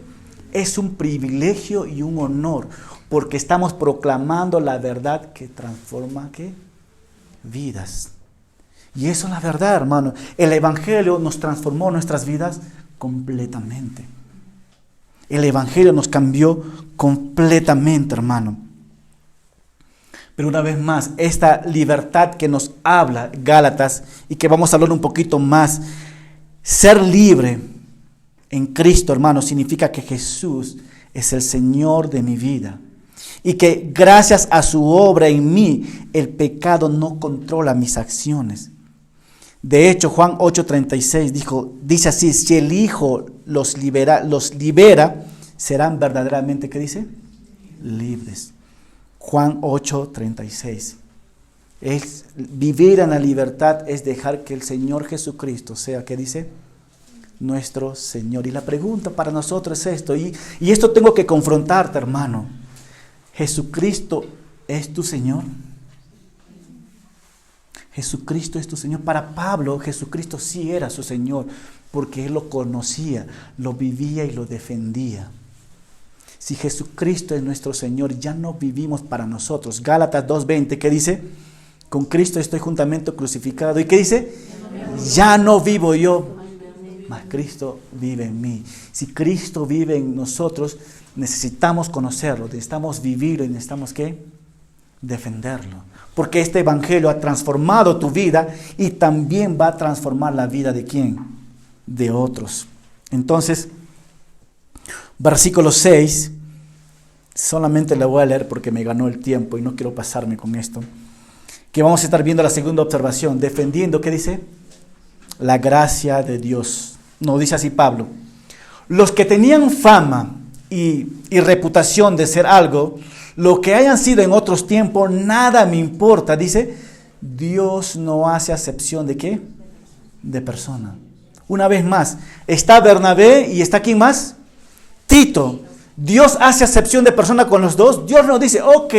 es un privilegio y un honor, porque estamos proclamando la verdad que transforma ¿qué? Vidas. Y eso es la verdad, hermano. El evangelio nos transformó nuestras vidas completamente. El evangelio nos cambió completamente, hermano. Pero una vez más, esta libertad que nos habla Gálatas y que vamos a hablar un poquito más, ser libre en Cristo, hermano, significa que Jesús es el Señor de mi vida y que gracias a su obra en mí, el pecado no controla mis acciones. De hecho, Juan 8:36 dice así: si el Hijo los libera, serán verdaderamente, ¿qué dice? Libres. Juan 8:36. Vivir en la libertad es dejar que el Señor Jesucristo sea, ¿qué dice? Nuestro Señor. Y la pregunta para nosotros es esto, y esto tengo que confrontarte, hermano. ¿Jesucristo es tu Señor? Jesucristo es tu Señor. Para Pablo, Jesucristo sí era su Señor, porque él lo conocía, lo vivía y lo defendía. Si Jesucristo es nuestro Señor, ya no vivimos para nosotros. Gálatas 2:20, ¿qué dice? Con Cristo estoy juntamente crucificado. ¿Y qué dice? Ya no vivo yo, mas Cristo vive en mí. Si Cristo vive en nosotros, necesitamos conocerlo, necesitamos vivirlo y necesitamos ¿qué? Defenderlo. Porque este evangelio ha transformado tu vida y también va a transformar la vida de ¿quién? De otros. Entonces, versículo 6, solamente le voy a leer porque me ganó el tiempo y no quiero pasarme con esto. que vamos a estar viendo la segunda observación, defendiendo, ¿qué dice? La gracia de Dios. No, dice así Pablo. Los que tenían fama y reputación de ser algo, lo que hayan sido en otros tiempos, nada me importa. Dice, Dios no hace acepción de ¿qué? De persona. Una vez más, está Bernabé y está ¿quién más? Tito. Dios hace acepción de persona con los dos. Dios no dice, ok,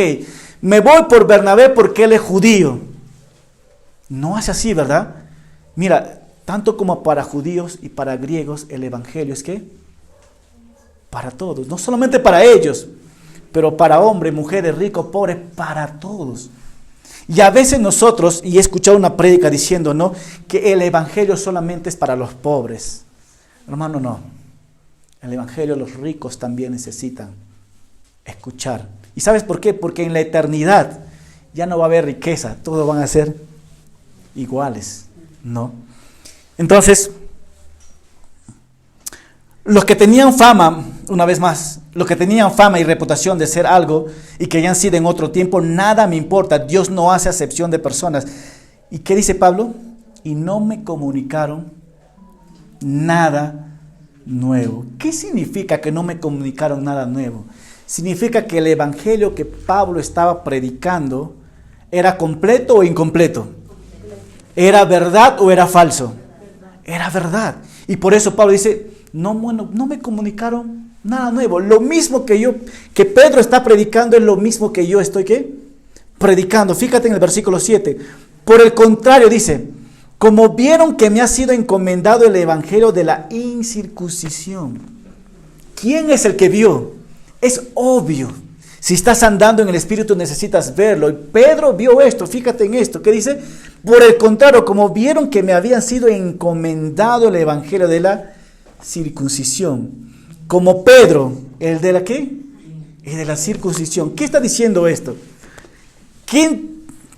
me voy por Bernabé porque él es judío. No hace así, ¿verdad? Mira, tanto como para judíos y para griegos, el evangelio es ¿qué? Para todos, no solamente para ellos, pero para hombres, mujeres, ricos, pobres, para todos. Y a veces nosotros, y he escuchado una prédica diciendo, ¿no?, que el evangelio solamente es para los pobres. Hermano, no. El evangelio los ricos también necesitan escuchar. ¿Y sabes por qué? Porque en la eternidad ya no va a haber riqueza, todos van a ser iguales, ¿no? Entonces, los que tenían fama, una vez más, los que tenían fama y reputación de ser algo y que hayan sido en otro tiempo, nada me importa. Dios no hace acepción de personas. ¿Y qué dice Pablo? Y no me comunicaron nada nuevo. ¿Qué significa que no me comunicaron nada nuevo? Significa que el evangelio que Pablo estaba predicando era completo o incompleto. ¿Era verdad o era falso? Era verdad. Y por eso Pablo dice, no me comunicaron nada nuevo. Lo mismo que Pedro está predicando es lo mismo que yo estoy ¿qué? Predicando. Fíjate en el versículo 7. Por el contrario dice, como vieron que me ha sido encomendado el evangelio de la incircuncisión. ¿Quién es el que vio? Es obvio. Si estás andando en el Espíritu necesitas verlo. Y Pedro vio esto, fíjate en esto. ¿Qué dice? Por el contrario, como vieron que me habían sido encomendado el evangelio de la circuncisión. Como Pedro, ¿el de la qué? El de la circuncisión. ¿Qué está diciendo esto?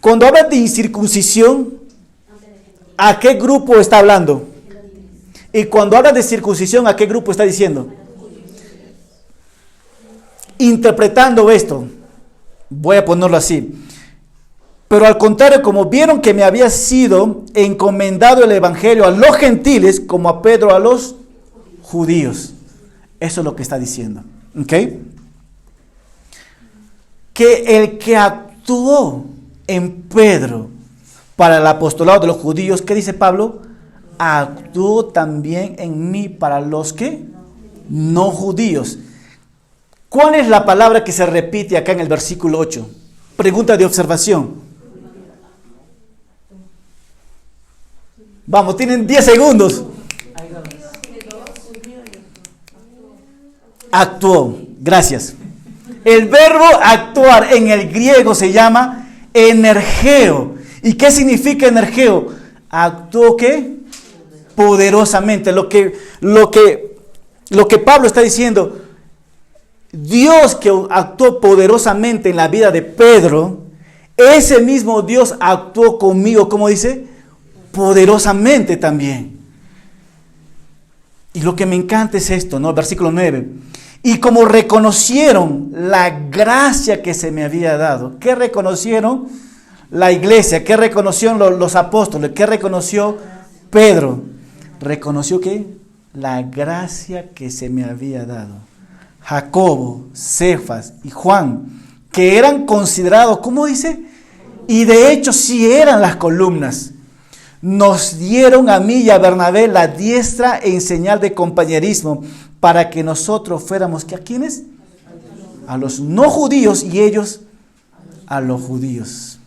Cuando habla de incircuncisión, ¿a qué grupo está hablando? Y cuando habla de circuncisión, ¿a qué grupo está diciendo? Interpretando esto, voy a ponerlo así. Pero al contrario, como vieron que me había sido encomendado el evangelio a los gentiles, como a Pedro a los judíos. Eso es lo que está diciendo. ¿Ok? Que el que actuó en Pedro para el apostolado de los judíos, ¿qué dice Pablo? Actuó también en mí para los que no judíos. ¿Cuál es la palabra que se repite acá en el versículo 8? Pregunta de observación. Vamos, tienen 10 segundos. Actuó, gracias. El verbo actuar en el griego se llama energeo. ¿Y qué significa energeo? Actuó ¿qué? Poderosamente. Lo que Pablo está diciendo, Dios que actuó poderosamente en la vida de Pedro, ese mismo Dios actuó conmigo, ¿cómo dice? Poderosamente también. Y lo que me encanta es esto, ¿no? Versículo 9. Y como reconocieron la gracia que se me había dado. ¿Qué reconocieron? La iglesia. ¿Qué reconocieron los apóstoles? ¿Qué reconoció Pedro? ¿Reconoció qué? La gracia que se me había dado. Jacobo, Cefas y Juan, que eran considerados, ¿cómo dice? Y de hecho sí eran las columnas. Nos dieron a mí y a Bernabé la diestra en señal de compañerismo para que nosotros fuéramos, ¿a quiénes? A los no judíos y ellos a los judíos.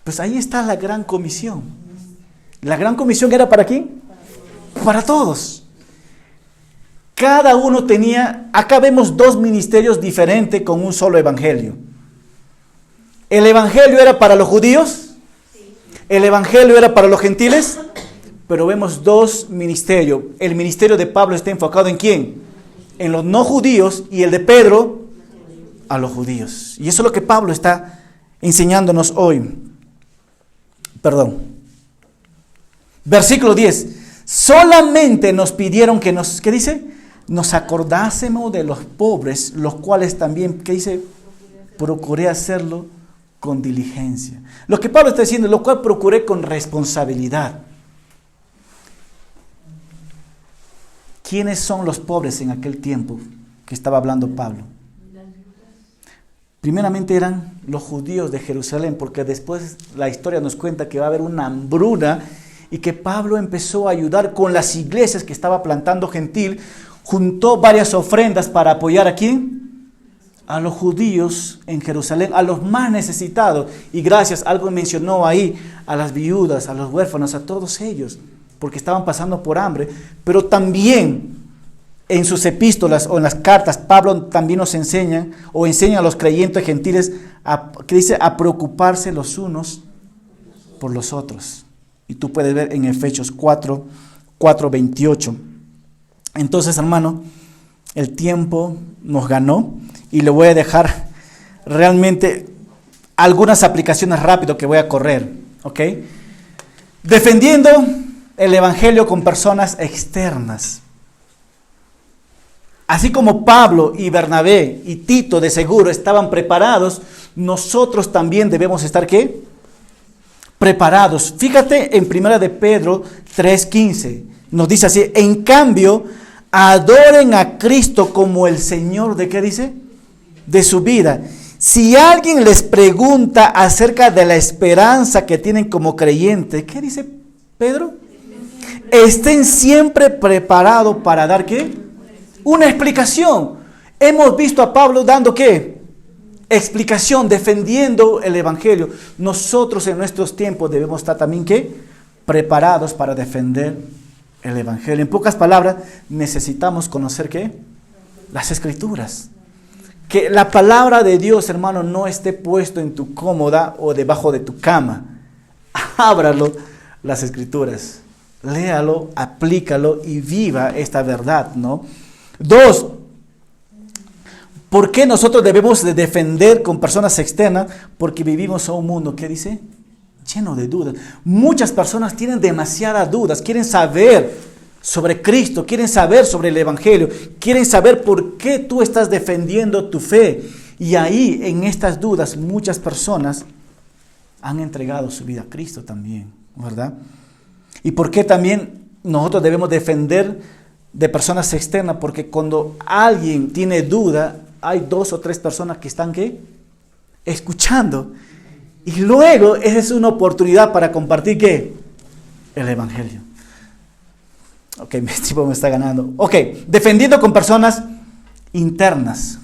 Pues ahí está la gran comisión. La gran comisión era ¿para quién? Para todos. Cada uno tenía, acá vemos dos ministerios diferentes con un solo evangelio. ¿El evangelio era para los judíos? ¿El evangelio era para los gentiles? Pero vemos dos ministerios. El ministerio de Pablo está enfocado ¿en quién? En los no judíos, y el de Pedro a los judíos. Y eso es lo que Pablo está enseñándonos hoy. Versículo 10. Solamente nos pidieron que nos, ¿qué dice? Nos acordásemos de los pobres, los cuales también, ¿qué dice? Procuré hacerlo con diligencia. Lo que Pablo está diciendo, lo cual procuré con responsabilidad. ¿Quiénes son los pobres en aquel tiempo que estaba hablando Pablo? Primeramente eran los judíos de Jerusalén, porque después la historia nos cuenta que va a haber una hambruna y que Pablo empezó a ayudar con las iglesias que estaba plantando gentil, juntó varias ofrendas para apoyar a ¿quién? A los judíos en Jerusalén, a los más necesitados. Y gracias, algo mencionó ahí, a las viudas, a los huérfanos, a todos ellos, porque estaban pasando por hambre. Pero también en sus epístolas o en las cartas, Pablo también nos enseña a los creyentes gentiles que dice a preocuparse los unos por los otros. Y tú puedes ver en Efesios 4:28. Entonces, hermano, el tiempo nos ganó y le voy a dejar realmente algunas aplicaciones rápido que voy a correr, ¿ok? Defendiendo el evangelio con personas externas. Así como Pablo y Bernabé y Tito de seguro estaban preparados, nosotros también debemos estar ¿qué? Preparados. Fíjate en 1 de Pedro 3:15. Nos dice así, en cambio, adoren a Cristo como el Señor, ¿de qué dice? De su vida. Si alguien les pregunta acerca de la esperanza que tienen como creyentes, ¿qué dice Pedro? Estén siempre preparados para dar ¿qué? Una explicación. Hemos visto a Pablo dando ¿qué? Explicación, defendiendo el evangelio. Nosotros en nuestros tiempos debemos estar también ¿qué? Preparados para defender el evangelio. En pocas palabras, necesitamos conocer ¿qué? Las escrituras. Que la palabra de Dios, hermano, no esté puesto en tu cómoda o debajo de tu cama. Ábralo, las escrituras. Léalo, aplícalo y viva esta verdad, ¿no? 2, ¿por qué nosotros debemos de defender con personas externas? Porque vivimos en un mundo, ¿qué dice? Lleno de dudas. Muchas personas tienen demasiadas dudas, quieren saber sobre Cristo, quieren saber sobre el evangelio, quieren saber por qué tú estás defendiendo tu fe. Y ahí, en estas dudas, muchas personas han entregado su vida a Cristo también, ¿verdad? ¿Y por qué también nosotros debemos defender de personas externas? Porque cuando alguien tiene duda, hay 2 o 3 personas que están ¿qué? Escuchando. Y luego esa es una oportunidad para compartir ¿qué? El evangelio. Ok, mi tipo me está ganando. Ok, defendiendo con personas internas,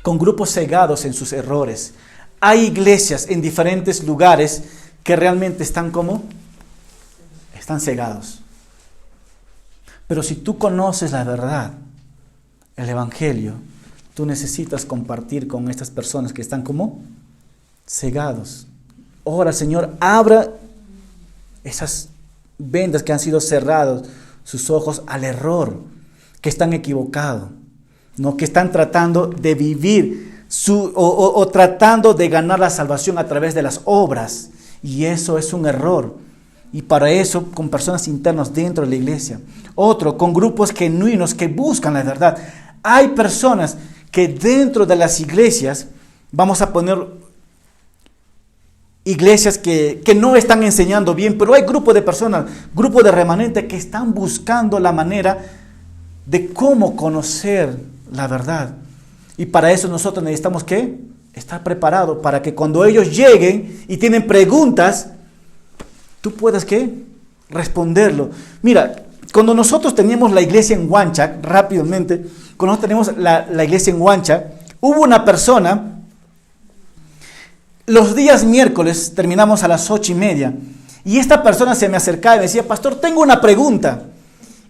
con grupos cegados en sus errores. Hay iglesias en diferentes lugares que realmente están ¿cómo? Están cegados. Pero si tú conoces la verdad, el evangelio, tú necesitas compartir con estas personas que están como cegados. Ora, Señor, abra esas vendas que han sido cerradas, sus ojos al error, que están equivocados, ¿no? Que están tratando de vivir o tratando de ganar la salvación a través de las obras. Y eso es un error. Y para eso, con personas internas dentro de la iglesia. Otro, con grupos genuinos que buscan la verdad. Hay personas que dentro de las iglesias, vamos a poner iglesias que no están enseñando bien, pero hay grupos de personas, grupos de remanentes que están buscando la manera de cómo conocer la verdad. Y para eso nosotros necesitamos ¿qué? Estar preparados para que cuando ellos lleguen y tienen preguntas, tú puedes ¿qué? Responderlo. Mira, cuando nosotros teníamos la iglesia en Huanchac, rápidamente, cuando nosotros teníamos la iglesia en Huanchac, hubo una persona, los días miércoles terminamos a las 8:30, y esta persona se me acercaba y me decía, pastor, tengo una pregunta.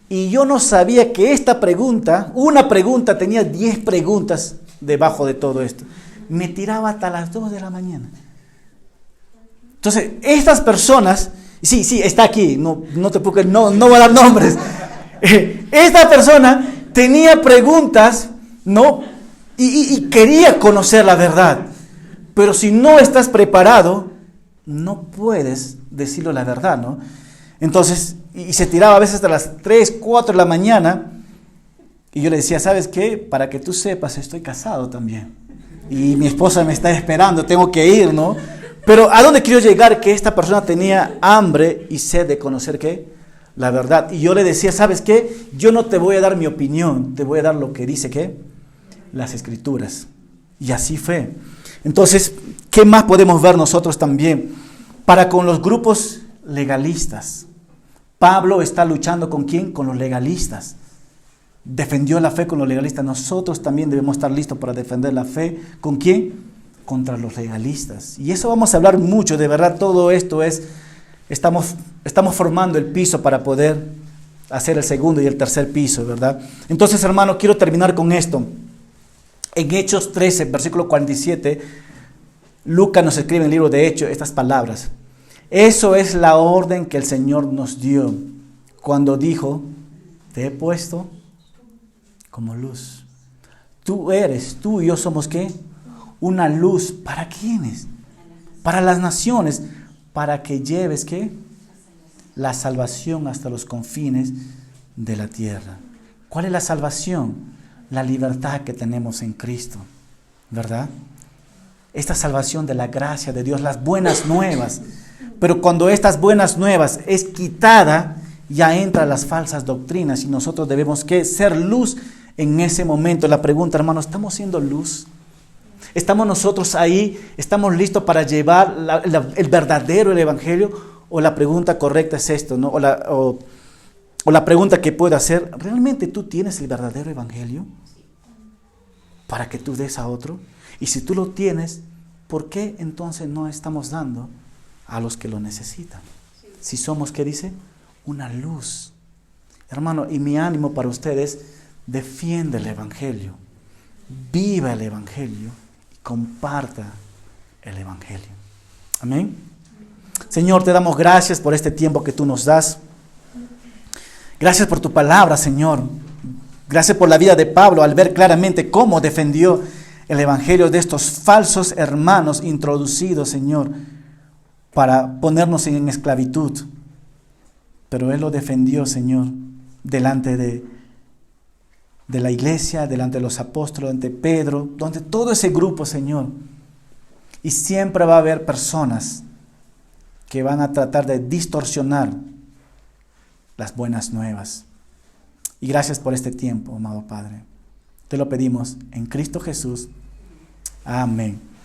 Y yo no sabía que esta pregunta, una pregunta, tenía 10 preguntas debajo de todo esto. Me tiraba hasta las 2 de la mañana. Entonces, estas personas, sí, está aquí, no te preocupes, no voy a dar nombres. Esta persona tenía preguntas, ¿no? Y quería conocer la verdad. Pero si no estás preparado, no puedes decirle la verdad, ¿no? Entonces, y se tiraba a veces hasta las 3, 4 de la mañana. Y yo le decía, ¿sabes qué? Para que tú sepas, estoy casado también. y mi esposa me está esperando, tengo que ir, ¿no? Pero ¿a dónde quiero llegar? Que esta persona tenía hambre y sed de conocer ¿qué? La verdad. Y yo le decía, ¿sabes qué? Yo no te voy a dar mi opinión, te voy a dar lo que dice ¿qué? Las Escrituras. Y así fue. Entonces, ¿qué más podemos ver nosotros también? Para con los grupos legalistas. Pablo está luchando ¿con quién? Con los legalistas. Defendió la fe con los legalistas. Nosotros también debemos estar listos para defender la fe. ¿Con quién? Contra los legalistas. Y eso vamos a hablar mucho. De verdad, todo esto estamos formando el piso para poder hacer el segundo y el tercer piso, ¿verdad? Entonces, hermano, quiero terminar con esto. En Hechos 13, versículo 47, Lucas nos escribe en el libro de Hechos estas palabras. Eso es la orden que el Señor nos dio cuando dijo, te he puesto como luz. Tú y yo somos ¿qué? Una luz. ¿Para quiénes? Para las naciones. Para que lleves ¿qué? La salvación hasta los confines de la tierra. ¿Cuál es la salvación? La libertad que tenemos en Cristo, ¿verdad? Esta salvación de la gracia de Dios, las buenas nuevas. Pero cuando estas buenas nuevas es quitada, ya entran las falsas doctrinas y nosotros debemos ¿qué? Ser luz en ese momento. La pregunta, hermano, ¿estamos siendo luz? ¿Estamos nosotros ahí? ¿Estamos listos para llevar el verdadero el evangelio? ¿O la pregunta correcta es esto, ¿no? O la pregunta que puedo hacer, ¿realmente tú tienes el verdadero evangelio para que tú des a otro? Y si tú lo tienes, ¿por qué entonces no estamos dando a los que lo necesitan? Si somos, ¿qué dice? Una luz. Hermano, y mi ánimo para ustedes, defiende el evangelio, viva el evangelio y comparta el evangelio. Amén. Señor, te damos gracias por este tiempo que tú nos das. Gracias por tu palabra, Señor. Gracias por la vida de Pablo al ver claramente cómo defendió el evangelio de estos falsos hermanos introducidos, Señor, para ponernos en esclavitud. Pero él lo defendió, Señor, delante de la iglesia, delante de los apóstoles, delante de Pedro, donde todo ese grupo, Señor. Y siempre va a haber personas que van a tratar de distorsionar las buenas nuevas. Y gracias por este tiempo, amado Padre. Te lo pedimos en Cristo Jesús. Amén.